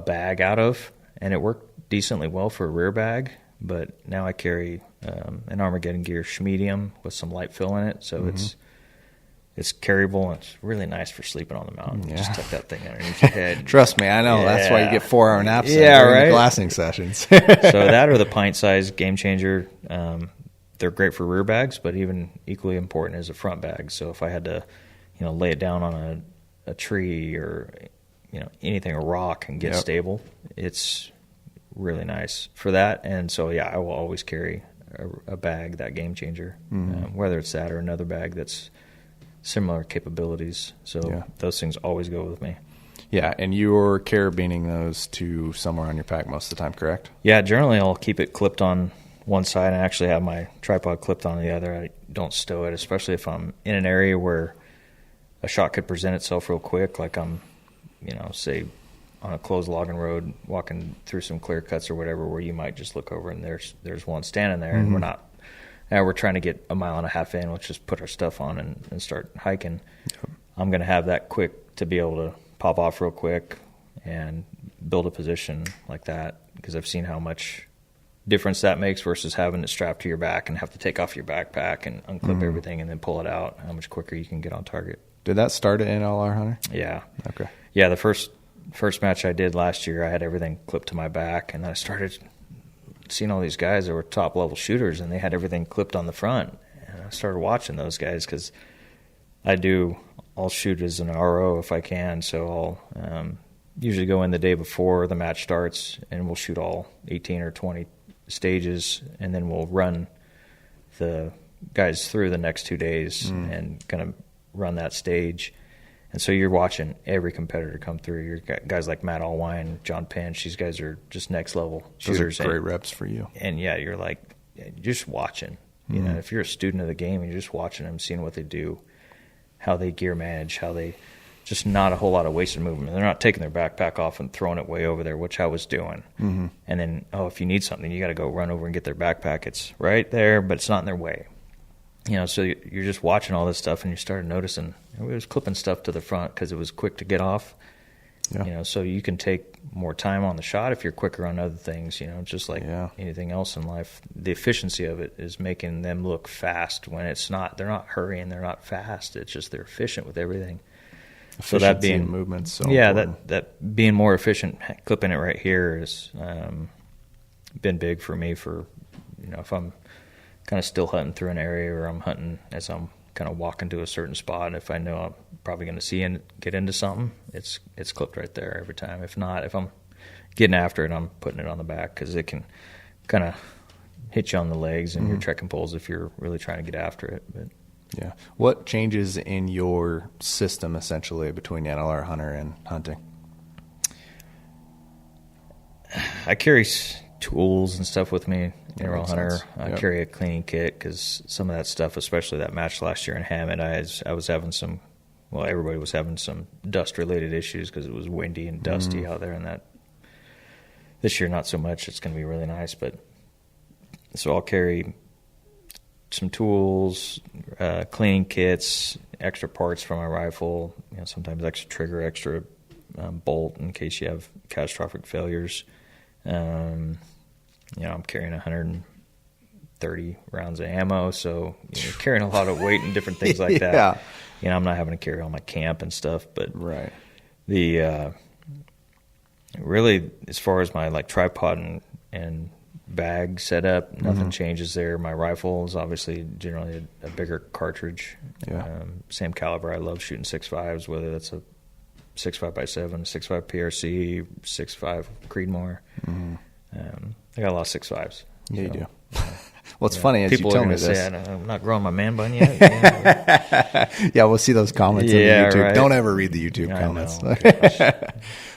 bag out of. And it worked decently well for a rear bag. But now I carry an Armageddon Gear Schmedium with some light fill in it. So it's carryable, and it's really nice for sleeping on the mountain. You just tuck that thing underneath your head. Trust me, I know. Yeah. That's why you get 4-hour naps during the glassing sessions. So that, or the pint size Game Changer. They're great for rear bags, but even equally important is a front bag. So if I had to, lay it down on a tree or anything, a rock, and get stable, it's really nice for that. And so I will always carry a bag, that Game Changer, whether it's that or another bag that's similar capabilities. So those things always go with me. Yeah, and you're carabining those to somewhere on your pack most of the time, correct? Yeah, generally I'll keep it clipped on one side and actually have my tripod clipped on the other. I don't stow it, especially if I'm in an area where a shot could present itself real quick, like I'm, say on a closed logging road, walking through some clear cuts or whatever, where you might just look over and there's one standing there, and we're trying to get 1.5 miles in. Let's just put our stuff on and start hiking. Yep. I'm going to have that quick to be able to pop off real quick and build a position like that, because I've seen how much difference that makes versus having it strapped to your back and have to take off your backpack and unclip everything and then pull it out, how much quicker you can get on target. Did that start at NLR Hunter? Yeah. Okay. Yeah, the first match I did last year, I had everything clipped to my back, and then I started seeing all these guys that were top level shooters, and they had everything clipped on the front. And I started watching those guys because I'll shoot as an RO if I can, so I'll usually go in the day before the match starts, and we'll shoot all 18 or 20 stages, and then we'll run the guys through the next 2 days and kind of run that stage. And so you're watching every competitor come through. You're guys like Matt Allwine, John Pinch. These guys are just next level shooters. Those are great reps for you. And yeah, you're like just watching. You know, if you're a student of the game, and you're just watching them, seeing what they do, how they gear manage, how they just not a whole lot of wasted movement. They're not taking their backpack off and throwing it way over there, which I was doing. And then, if you need something, you got to go run over and get their backpack. It's right there, but it's not in their way. You know, so you're just watching all this stuff, and you started noticing we was clipping stuff to the front because it was quick to get off. Yeah. You know, so you can take more time on the shot if you're quicker on other things. You know, just like anything else in life, the efficiency of it is making them look fast when it's not. They're not hurrying, they're not fast. It's just they're efficient with everything. Efficiency so that being movements, so important. that being more efficient, clipping it right here has been big for me. For if I'm kind of still hunting through an area, or I'm hunting as I'm kind of walking to a certain spot, and if I know I'm probably going to see and get into something, it's clipped right there every time. If not, if I'm getting after it, I'm putting it on the back because it can kind of hit you on the legs and your trekking poles if you're really trying to get after it. But yeah, what changes in your system essentially between NLR hunter and hunting? I carry tools and stuff with me. Arrow hunter. I Yep. carry a cleaning kit because some of that stuff, especially that match last year in Hammond, I was having some. Well, everybody was having some dust-related issues because it was windy and dusty out there. And that this year, not so much. It's going to be really nice, but so I'll carry some tools, cleaning kits, extra parts for my rifle. Sometimes extra trigger, extra bolt in case you have catastrophic failures. I'm carrying 130 rounds of ammo, so carrying a lot of weight and different things like that. I'm not having to carry all my camp and stuff, but the really, as far as my tripod and bag setup, nothing changes there. My rifle is obviously generally a bigger cartridge. Same caliber. I love shooting 6.5s, whether that's a 6.5x7, 6.5 PRC, 6.5 Creedmoor. I got a lot of 6.5s. Yeah, you do. Well, it's funny as people you tell are me going to this. say I'm not growing my man bun yet. Yeah, we'll see those comments on the YouTube. Right. Don't ever read the YouTube comments. Gosh.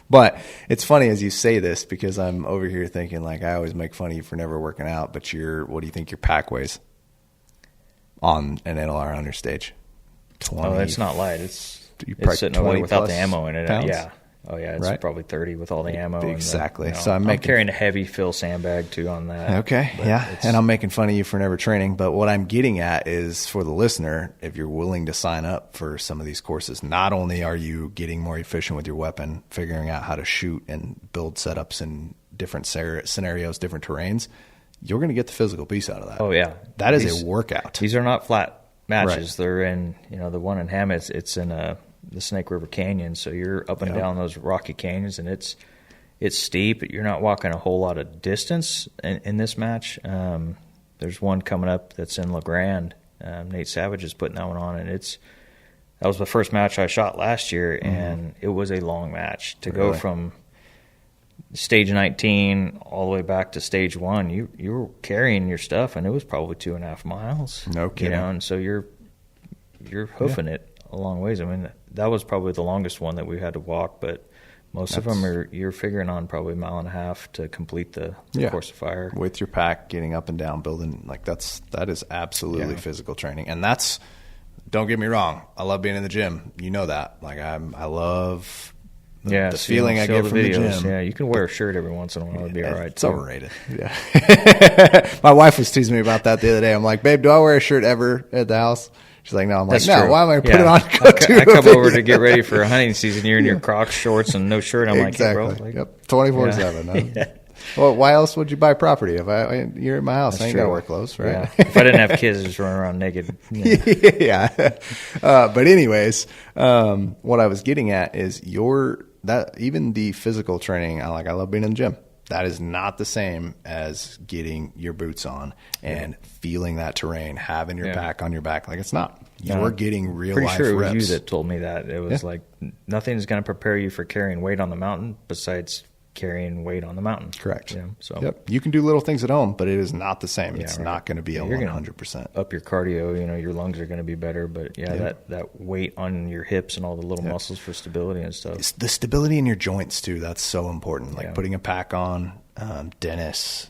But it's funny as you say this because I'm over here thinking I always make fun of you for never working out, but what do you think your pack weighs on an NLR hunter stage? 20. Oh, it's not light. It's sitting over 20 there without plus the ammo in it. pounds? Yeah. Oh, yeah. It's probably 30 with all the ammo. Exactly. And So I'm carrying a heavy fill sandbag, too, on that. Okay, yeah. And I'm making fun of you for never training. But what I'm getting at is for the listener, if you're willing to sign up for some of these courses, not only are you getting more efficient with your weapon, figuring out how to shoot and build setups in different scenarios, different terrains, you're going to get the physical piece out of that. Oh, yeah. That is a workout. These are not flat matches. Right. They're in, the one in Hammond, it's in the Snake River Canyon, so you're up and down those rocky canyons, and it's steep. You're not walking a whole lot of distance in this match. There's one coming up that's in La Grande. Nate Savage is putting that one on, and that was the first match I shot last year, and it was a long match to go from stage 19 all the way back to stage 1. You were carrying your stuff, and it was probably 2.5 miles. No kidding. And so you're hoofing it a long ways. I mean, that was probably the longest one that we had to walk, but most of them you're figuring on probably 1.5 miles to complete the course of fire. With your pack, getting up and down, building, that is absolutely physical training. And don't get me wrong, I love being in the gym. You know that. I love the feeling I get from the gym. Yeah, you can wear a shirt every once in a while. It'd be all right. It's overrated. Yeah. My wife was teasing me about that the other day. I'm like, babe, do I wear a shirt ever at the house? She's like, no. I'm like, no, why am I put it on? I come over to get ready for a hunting season. You're in your Crocs shorts and no shirt. I'm exactly. like, hey, bro. 24/7. Well, why else would you buy property? If you're at my house, I ain't got to wear clothes, right? Yeah. If I didn't have kids, I'd just run around naked. Yeah. But anyways, what I was getting at is even the physical training. I love being in the gym. That is not the same as getting your boots on and feeling that terrain, having your pack on your back. Like, it's not. You're getting real life reps. Pretty sure it was you that told me that. It was like nothing's going to prepare you for carrying weight on the mountain besides carrying weight on the mountain. Correct. Yeah, so you can do little things at home, but it is not the same. It's not going to be a 100%. Up your cardio, your lungs are going to be better, but that weight on your hips and all the little muscles for stability and stuff. It's the stability in your joints too. That's so important. Like putting a pack on. Dennis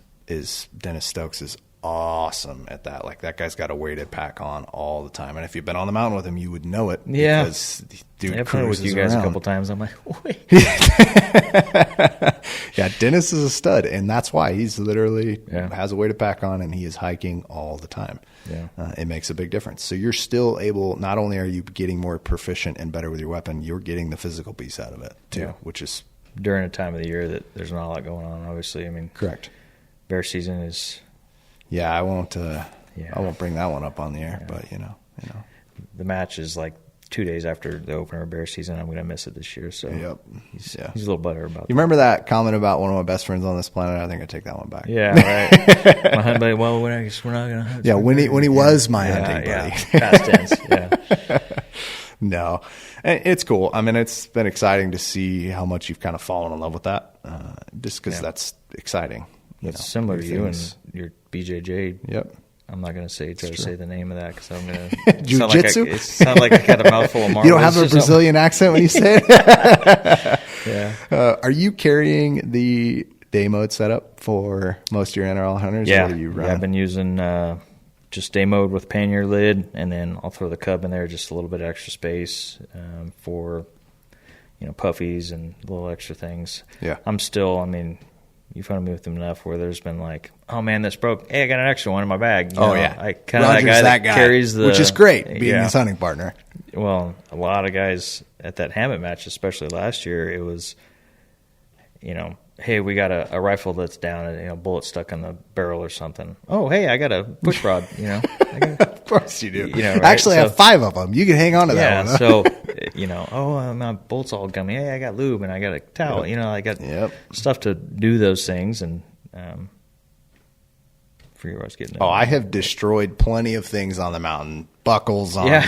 Stokes is awesome at that. Like, that guy's got a weighted pack on all the time, and if you've been on the mountain with him, you would know it. Yeah, because dude, I've been with you guys around a couple times. I'm like, wait. Yeah, Dennis is a stud, and that's why he's literally has a weighted pack on, and he is hiking all the time. Yeah, it makes a big difference. So you're still able. Not only are you getting more proficient and better with your weapon, you're getting the physical piece out of it too, which is during a time of the year that there's not a lot going on. Obviously, I mean, correct. Bear season is. Yeah, I won't bring that one up on the air, but you know, the match is like 2 days after the opener of bear season. I'm going to miss it this year, so he's a little better about it. You remember that comment about one of my best friends on this planet? I think I take that one back. Yeah, right. My hunting buddy. Well, I guess we're not going to hunt. Yeah, when he was my hunting buddy. Past tense. Yeah. No, it's cool. I mean, it's been exciting to see how much you've kind of fallen in love with that, just because that's exciting. It's similar to you and your BJJ. Yep. I'm not going to try to say the name of that because I'm going to Jiu-Jitsu? It sounds like I got a mouthful of marbles. You don't have a Brazilian accent when you say it? Yeah. Are you carrying the day mode setup for most of your NRL hunters? Yeah. Or what are you running? I've been using just day mode with pannier lid, and then I'll throw the cub in there, just a little bit of extra space for puffies and little extra things. Yeah. I'm still, you've hunted me with them enough where there's been like, oh man, this broke. Hey, I got an extra one in my bag. I kind of that guy carries the, which is great, being his hunting partner. Well, a lot of guys at that Hammett match, especially last year, it was, hey, we got a rifle that's down and a bullet stuck on the barrel or something. Oh, hey, I got a push rod. Of course you do. Right? Actually, I have 5 of them. You can hang on to that one. So my bolt's all gummy. Hey, I got lube and I got a towel. I got stuff to do those things and. Forget where I was getting at. I have destroyed plenty of things on the mountain. Buckles on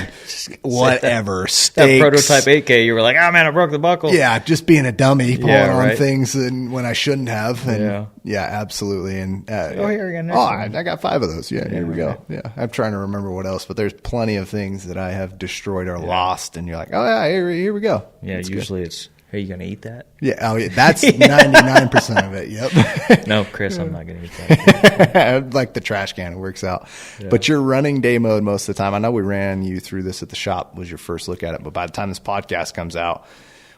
whatever. Stakes. That prototype 8K, you were like, oh man, I broke the buckle. Yeah, just being a dummy, pulling on things and when I shouldn't have. And absolutely. And here again. I got 5 of those. Yeah, here we go. Yeah, I'm trying to remember what else, but there's plenty of things that I have destroyed or lost, and you're like, oh yeah, here we go. Yeah, usually it's. Hey, you going to eat that? Yeah, that's 99% of it, yep. No, Chris, I'm not going to eat that. Like the trash can, it works out. Yeah. But you're running day mode most of the time. I know we ran you through this at the shop, was your first look at it, but by the time this podcast comes out,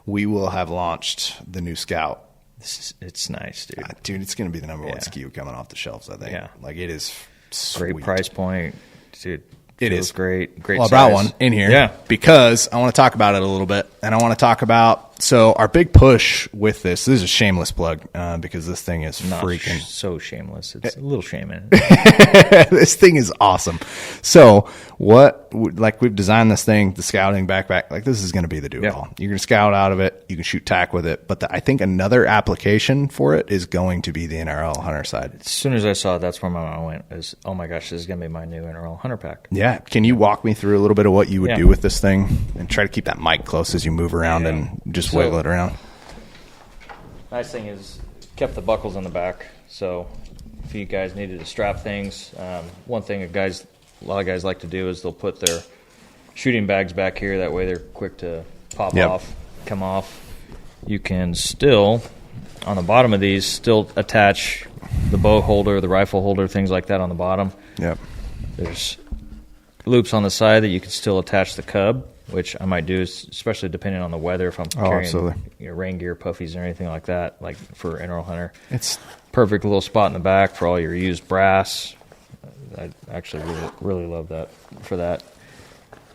we will have launched the new Scout. It's nice, dude. Dude, it's going to be the number one SKU coming off the shelves, I think. Yeah. Like, it is sweet. Great price point, dude. It is great. Well, I brought one in here because I want to talk about it a little bit, and I want to talk about our big push with this. This is a shameless plug because this thing is freaking so shameless. It's a little shame in it. This thing is awesome. So we've designed this thing, the scouting backpack. Like, this is going to be the do-it-all. You're going to scout out of it. You can shoot tack with it. But I think another application for it is going to be the NRL hunter side. As soon as I saw it, that's where my mind went. Is oh my gosh, this is going to be my new NRL hunter pack. Yeah. Can you walk me through a little bit of what you would do with this thing, and try to keep that mic close as you move around and just wiggle it around? Nice thing is kept the buckles on the back, so if you guys needed to strap things, one thing a lot of guys like to do is they'll put their shooting bags back here. That way they're quick to pop off, come off. You can still, on the bottom of these, still attach the bow holder, the rifle holder, things like that on the bottom. Yep. There's loops on the side that you can still attach the cub, which I might do, especially depending on the weather. If I'm carrying rain gear, puffies, or anything like that, like for NRL hunter, it's perfect little spot in the back for all your used brass. I actually really love that for that.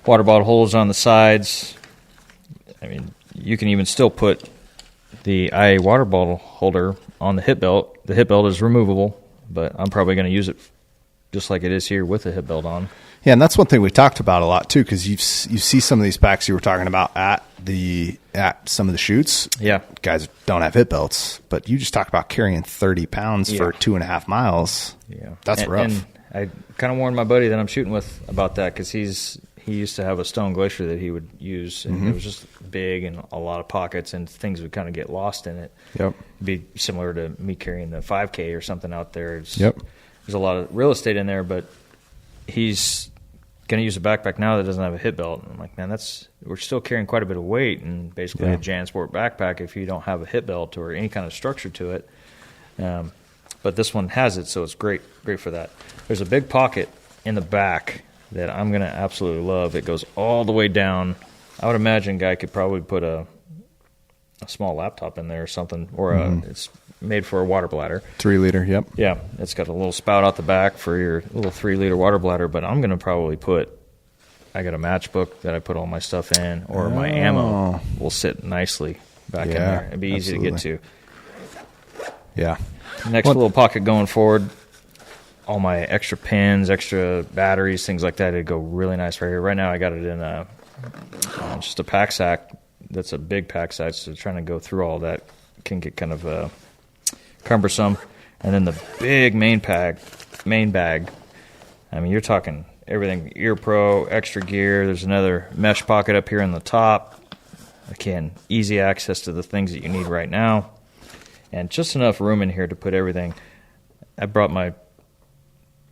Water bottle holders on the sides. You can even still put the IA water bottle holder on the hip belt. The hip belt is removable, but I'm probably going to use it just like it is here with the hip belt on. Yeah, and that's one thing we talked about a lot too, because you see some of these packs you were talking about at some of the shoots. Yeah, guys don't have hip belts, but you just talked about carrying 30 pounds for 2.5 miles. Yeah, that's rough. And I kind of warned my buddy that I'm shooting with about that, because he used to have a stone glacier that he would use, and it was just big and a lot of pockets, and things would kind of get lost in it. Yep, it'd be similar to me carrying the 5K or something out there. Yep, there's a lot of real estate in there, but he's going to use a backpack now that doesn't have a hip belt. And I'm like, man, we're still carrying quite a bit of weight, and basically a JanSport backpack if you don't have a hip belt or any kind of structure to it. But this one has it, so it's great for that. There's a big pocket in the back that I'm going to absolutely love. It goes all the way down. I would imagine a guy could probably put a small laptop in there or something, or it's made for a water bladder. 3 liter, yep. Yeah, it's got a little spout out the back for your little 3 liter water bladder, but I'm going to probably I got a matchbook that I put all my stuff in, or my ammo will sit nicely back in there. It'd be easy to get to. Yeah. Next little pocket going forward, all my extra pins, extra batteries, things like that, it'd go really nice right here. Right now I got it in just a pack sack. That's a big pack sack, so trying to go through all that can get kind of cumbersome. And then the big main bag, I mean, you're talking everything, Ear Pro, extra gear. There's another mesh pocket up here on the top. Again, easy access to the things that you need right now. And just enough room in here to put everything. I brought my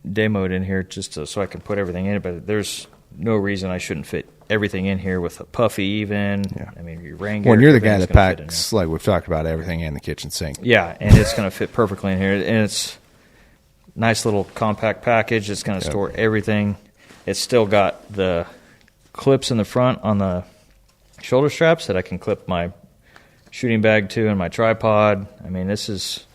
day mode in here just so I can put everything in it, but there's no reason I shouldn't fit everything in here with a puffy even. Yeah. I mean, your rain gear. When you're the guy that packs, like we've talked about, everything in the kitchen sink. Yeah, and it's going to fit perfectly in here. And it's a nice little compact package. It's going to store everything. It's still got the clips in the front on the shoulder straps that I can clip my shooting bag to and my tripod. I mean, it's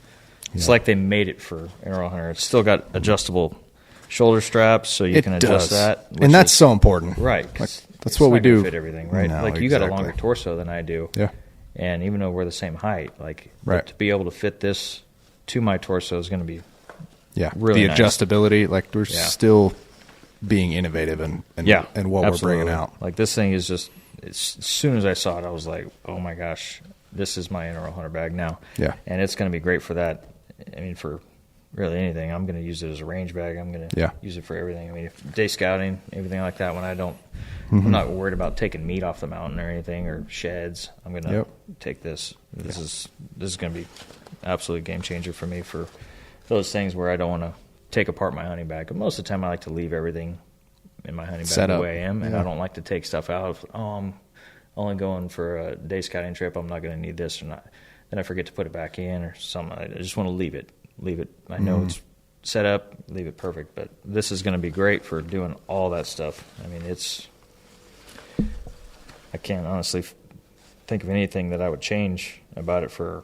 like they made it for Arrow Hunter. It's still got adjustable shoulder straps, so you can adjust that. And that's so important. Right. Like, that's what we do. Fit everything, right? No, like you got a longer torso than I do. Yeah. And even though we're the same height, like to be able to fit this to my torso is going to be the really nice. Adjustability, like we're still being innovative and what we're bringing out. Like this thing is just, as soon as I saw it, I was like, oh my gosh, this is my Arrow Hunter bag now. Yeah. And it's going to be great for that. I mean, for really anything, I'm going to use it as a range bag. I'm going to use it for everything. I mean, if day scouting, everything like that, when I'm not worried about taking meat off the mountain or anything, or sheds, I'm going to take this. This is going to be absolute game changer for me for those things where I don't want to take apart my hunting bag. But most of the time I like to leave everything in my hunting bag the way I am, and I don't like to take stuff out of, I'm only going for a day scouting trip, I'm not going to need this or not. Then I forget to put it back in or something. I just want to leave it. I know it's set up, leave it perfect, but this is going to be great for doing all that stuff. I mean, I can't honestly think of anything that I would all about it for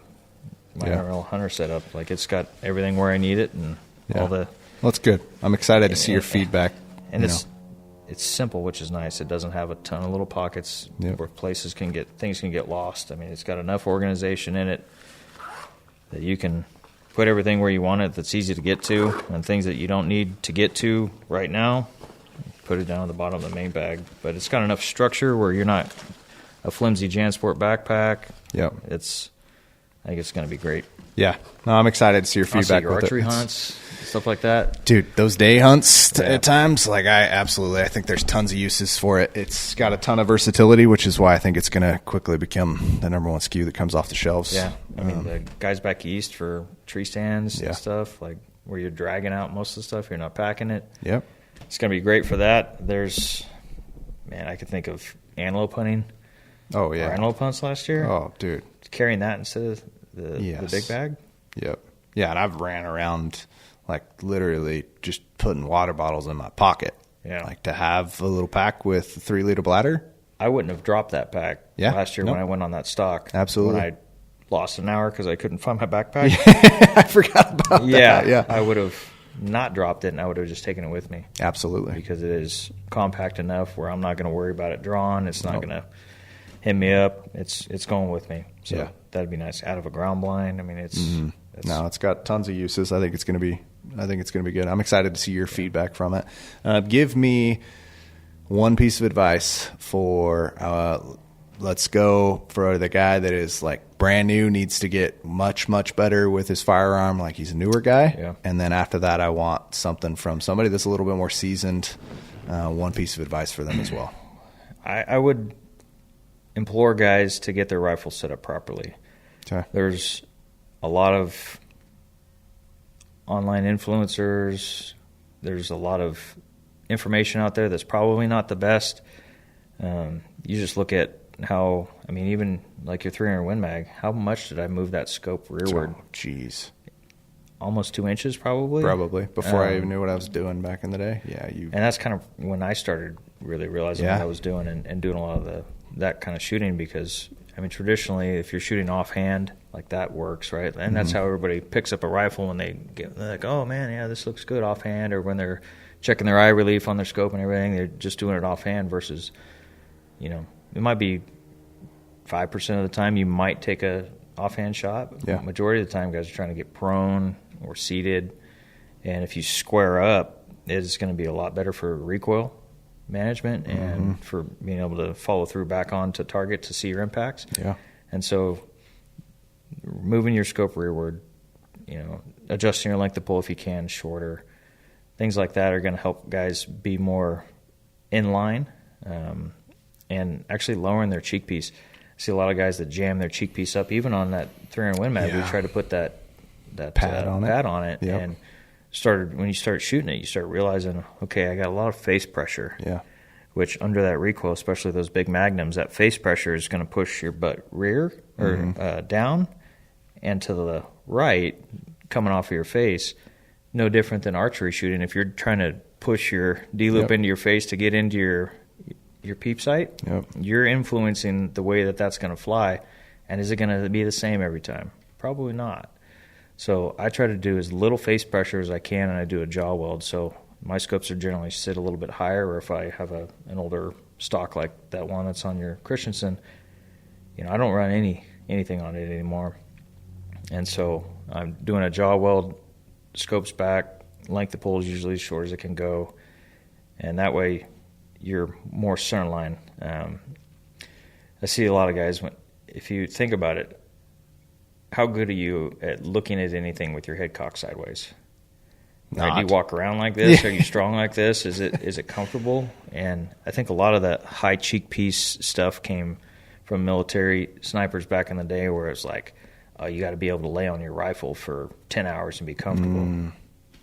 my Arrow Hunter setup. Like, it's got everything where I need it, and all the... Well, that's good. I'm excited to see your feedback. And it's simple, which is nice. It doesn't have a ton of little pockets where things can get lost. I mean, it's got enough organization in it that you can put everything where you want it, that's easy to get to, and things that you don't need to get to right now, put it down at the bottom of the main bag. But it's got enough structure where you're not a flimsy JanSport backpack. Yep. I think it's going to be great. Yeah. No, I'm excited to see your feedback your with archery hunts, stuff like that. Dude, those day hunts at times, like I think there's tons of uses for it. It's got a ton of versatility, which is why I think it's going to quickly become the number one SKU that comes off the shelves. Yeah. I mean, the guys back east for tree stands and stuff, like where you're dragging out most of the stuff, you're not packing it. Yep. It's going to be great for that. I could think of antelope hunting. Oh, yeah. Or antelope hunts last year. Oh, dude. Carrying that instead of the big bag. Yep. Yeah, and I've ran around like literally just putting water bottles in my pocket. Yeah. Like to have a little pack with a 3 liter bladder. I wouldn't have dropped that pack last year when I went on that stalk. Absolutely. When I lost an hour because I couldn't find my backpack. I forgot about that. Yeah. I would have not dropped it, and I would have just taken it with me. Absolutely. Because it is compact enough where I'm not going to worry about it drawn. It's not going to hit me up. It's going with me. So that'd be nice. Out of a ground blind. I mean, it's got tons of uses. I think it's going to be I think it's going to be good. I'm excited to see your feedback from it. Give me one piece of advice for let's go for the guy that is like brand new, needs to get much, much better with his firearm, like he's a newer guy. Yeah. And then after that, I want something from somebody that's a little bit more seasoned. One piece of advice for them as well. I would implore guys to get their rifles set up properly. Okay. There's a lot of online influencers. There's a lot of information out there that's probably not the best. You just look at how, I mean, even like your 300 Win Mag, how much did I move that scope rearward? Oh, jeez. Almost 2 inches, probably. Probably before I even knew what I was doing back in the day. Yeah, and that's kind of when I started really realizing what I was doing and doing a lot of that kind of shooting, because I mean, traditionally, if you're shooting offhand, like that works, right? And that's how everybody picks up a rifle when they're like, oh man, yeah, this looks good offhand, or when they're checking their eye relief on their scope and everything, they're just doing it offhand versus, you know, it might be 5% of the time you might take a offhand shot. Yeah. Majority of the time, guys are trying to get prone or seated, and if you square up, it's going to be a lot better for recoil management and for being able to follow through back on to target to see your impacts. Yeah. And so moving your scope rearward, you know, adjusting your length of pull if you can, shorter, things like that are going to help guys be more in line, and actually lowering their cheek piece. I see a lot of guys that jam their cheek piece up, even on that 300 Win Mag. We try to put that pad on it, Yep. and when you start shooting it, you start realizing, okay, I got a lot of face pressure. Yeah. Which under that recoil, especially those big magnums, that face pressure is going to push your butt rear or down and to the right, coming off of your face. No different than archery shooting. If you're trying to push your D-loop into your face to get into your peep sight, you're influencing the way that's going to fly. And is it going to be the same every time? Probably not. So I try to do as little face pressure as I can, and I do a jaw weld. So my scopes are generally sit a little bit higher, or if I have an older stock like that one that's on your Christensen, you know, I don't run anything on it anymore. And so I'm doing a jaw weld, scopes back, length of pull is usually as short as it can go, and that way you're more center line. I see a lot of guys, if you think about it, how good are you at looking at anything with your head cocked sideways? Right? Do you walk around like this? Are you strong like this? Is it comfortable? And I think a lot of that high cheek piece stuff came from military snipers back in the day, where it's like, you got to be able to lay on your rifle for 10 hours and be comfortable.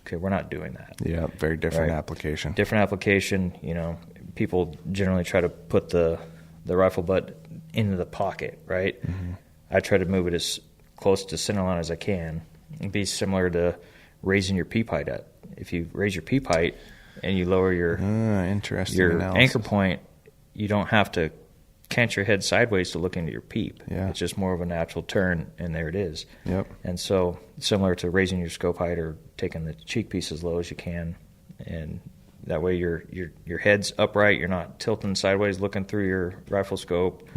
Okay, we're not doing that. Yeah, very different Right. application. Different application. You know, people generally try to put the rifle butt into the pocket, right? I try to move it as close to center line as I can. It'd be similar to raising your peep height at. If you raise your peep height and you lower your Interesting your analysis. anchor point, you don't have to cant your head sideways to look into your peep. Yeah. It's just more of a natural turn, and there it is. Yep. And so similar to raising your scope height or taking the cheek piece as low as you can, and that way your head's upright, you're not tilting sideways looking through your rifle scope.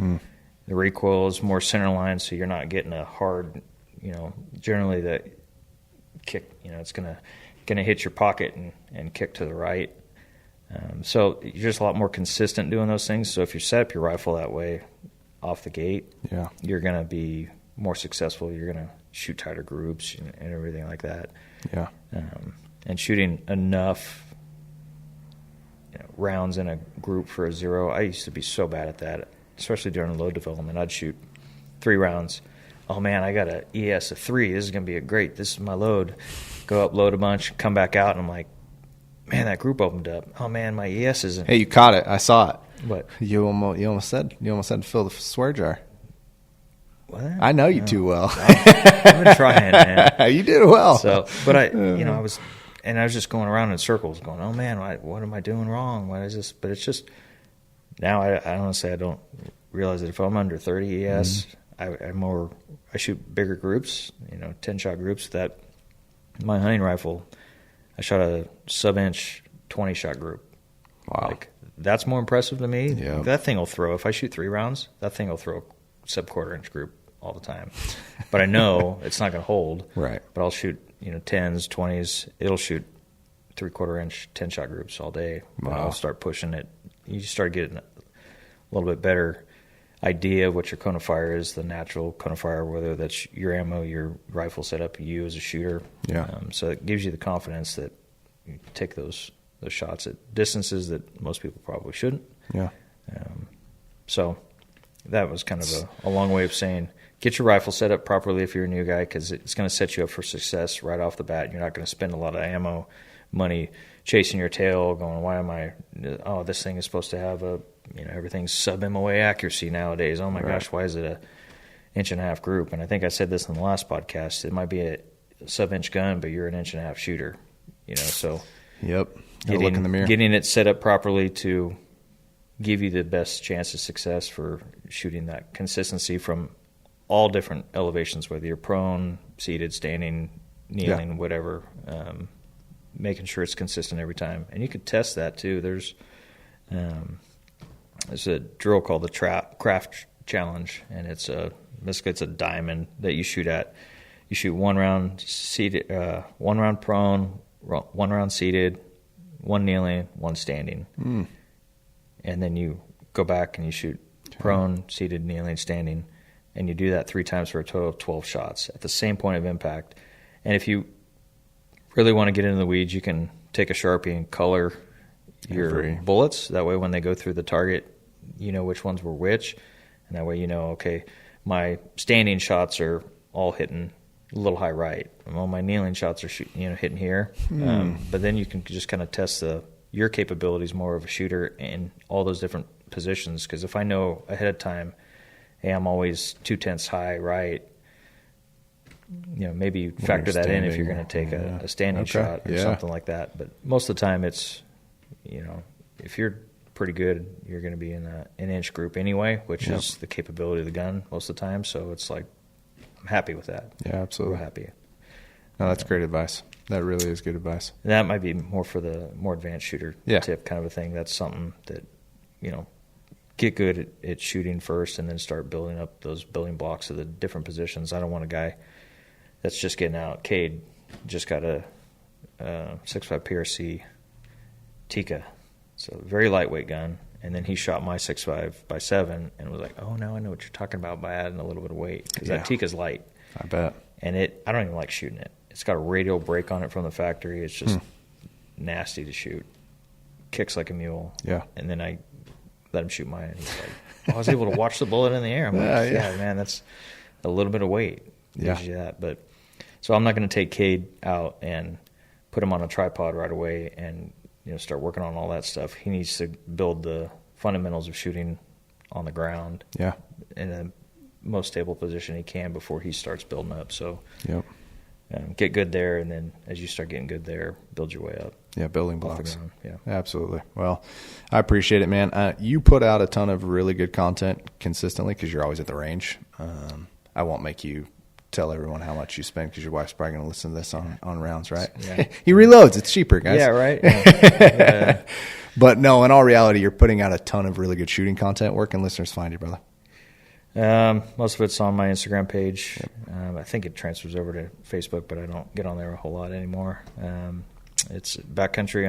The recoil is more center line, so you're not getting a hard, you know, generally the kick, you know, it's gonna hit your pocket and kick to the right. So you're just a lot more consistent doing those things. So if you set up your rifle that way off the gate, you're going to be more successful. You're going to shoot tighter groups and everything like that. Yeah. And shooting enough rounds in a group for a zero. I used to be so bad at that, especially during load development. I'd shoot 3 rounds. Oh, man, I got an ES of 3. This is going to be great. This is my load. Go up, load a bunch, come back out, and I'm like, man, that group opened up. Oh, man, my ES isn't. Hey, you caught it. I saw it. What? You almost said fill the swear jar. What? I know you too well. I've been trying, man. You did well. So, but I was just going around in circles, going, "Oh man, what am I doing wrong? What is this?" But it's just now I honestly I don't realize that if I'm under 30 ES, I shoot bigger groups, 10-shot groups. That my hunting rifle, I shot a sub-inch 20-shot group. Wow, like that's more impressive to me. Yeah, that thing will throw. If I shoot 3 rounds, that thing will throw a sub-quarter-inch group all the time. But I know it's not going to hold. Right. But I'll shoot, 10s, 20s. It'll shoot 3/4 inch 10-shot groups all day. Wow. I'll start pushing it. You start getting a little bit better idea of what your cone of fire is, the natural cone of fire, whether that's your ammo, your rifle setup, you as a shooter. Yeah. So it gives you the confidence that you take those shots at distances that most people probably shouldn't. Yeah. So that was kind of a long way of saying, get your rifle set up properly if you're a new guy, because it's going to set you up for success right off the bat. You're not going to spend a lot of ammo money chasing your tail, going, why am I, this thing is supposed to have everything's sub-MOA accuracy nowadays. Oh my gosh, why is it a 1.5 inch group? And I think I said this in the last podcast. It might be a sub-inch gun, but you're an 1.5 inch shooter, so. Yep. Gotta look in the mirror. Getting it set up properly to give you the best chance of success for shooting that consistency from all different elevations, whether you're prone, seated, standing, kneeling, whatever, making sure it's consistent every time. And you could test that too. There's a drill called the Craft Challenge, and basically it's a diamond that you shoot at. You shoot 1 round seated, 1 round prone, 1 round seated, 1 kneeling, 1 standing. And then you go back and you shoot prone, seated, kneeling, standing, and you do that 3 times for a total of 12 shots at the same point of impact. And if you really want to get into the weeds, you can take a Sharpie and color your bullets. That way when they go through the target, you know which ones were which, and that way okay, my standing shots are all hitting a little high right. Well, my kneeling shots are hitting here. But then you can just kind of test your capabilities more of a shooter in all those different positions. Because if I know ahead of time, hey, I'm always 2/10 high right, maybe you factor that in if you're going to take a standing shot or something like that. But most of the time it's, if you're pretty good, you're going to be in an inch group anyway, which is the capability of the gun most of the time. So it's like, I'm happy with that. Yeah, absolutely. We're happy. No, that's great advice. That really is good advice. That might be more for the more advanced shooter tip kind of a thing. That's something that, get good at shooting first and then start building up those building blocks of the different positions. I don't want a guy that's just getting out. Cade just got a 6.5 PRC Tika. So very lightweight gun. And then he shot my 6.5x7 and was like, oh, now I know what you're talking about by adding a little bit of weight. Because that Tika's light. I bet. And I don't even like shooting it. It's got a radial brake on it from the factory. It's just nasty to shoot. Kicks like a mule. Yeah. And then I let him shoot mine. And he's like, I was able to watch the bullet in the air. I'm like, yeah, man, that's a little bit of weight. Gives you that. But so I'm not going to take Cade out and put him on a tripod right away and start working on all that stuff. He needs to build the fundamentals of shooting on the ground in the most stable position he can before he starts building up. So get good there, and then as you start getting good there, build your way up. Yeah, building blocks. Yeah, absolutely. Well, I appreciate it, man. You put out a ton of really good content consistently because you're always at the range. I won't make you tell everyone how much you spend because your wife's probably going to listen to this on rounds, right? Yeah. He reloads. It's cheaper, guys. Yeah, right. Yeah. But no, in all reality, you're putting out a ton of really good shooting content. Where can listeners find you, brother? Most of it's on my Instagram page. I think it transfers over to Facebook, but I don't get on there a whole lot anymore. It's backcountry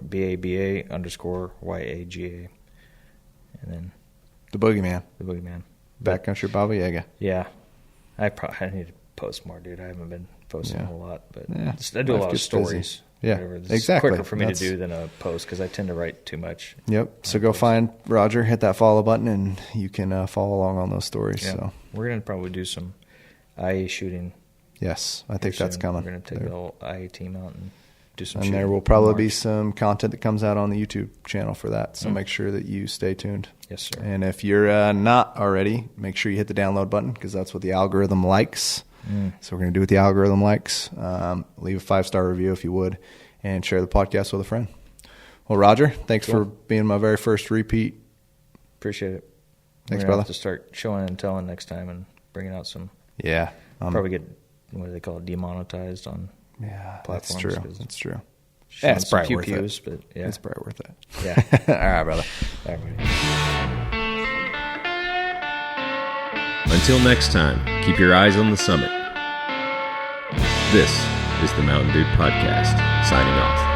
_BABA_YAGA. And then The Boogeyman. Backcountry Baba Yaga. Yeah. I need to post more, dude. I haven't been posting a whole lot, but I do a lot of stories. Busy. Yeah, it's exactly. quicker for me to do than a post because I tend to write too much. Yep. So go find Rodger, hit that follow button, and you can follow along on those stories. Yeah. So we're going to probably do some IA shooting. Yes, I think that's coming. We're going to take the whole IA team out and do some and shooting. There will probably be some content that comes out on the YouTube channel for that. So make sure that you stay tuned. Yes, sir. And if you're not already, make sure you hit the download button because that's what the algorithm likes. So we're going to do what the algorithm likes. Leave a 5-star review if you would, and share the podcast with a friend. Well, Rodger, thanks for being my very first repeat. Appreciate it. Thanks, brother. brother. Have to start showing and telling next time and bringing out some. Yeah. Probably get, what do they call it, demonetized on platforms. That's true. Yeah, it's probably worth it. But it's probably worth it. Yeah. All right, brother. All right, buddy. Until next time, keep your eyes on the summit. This is the Mountain Dude Podcast, signing off.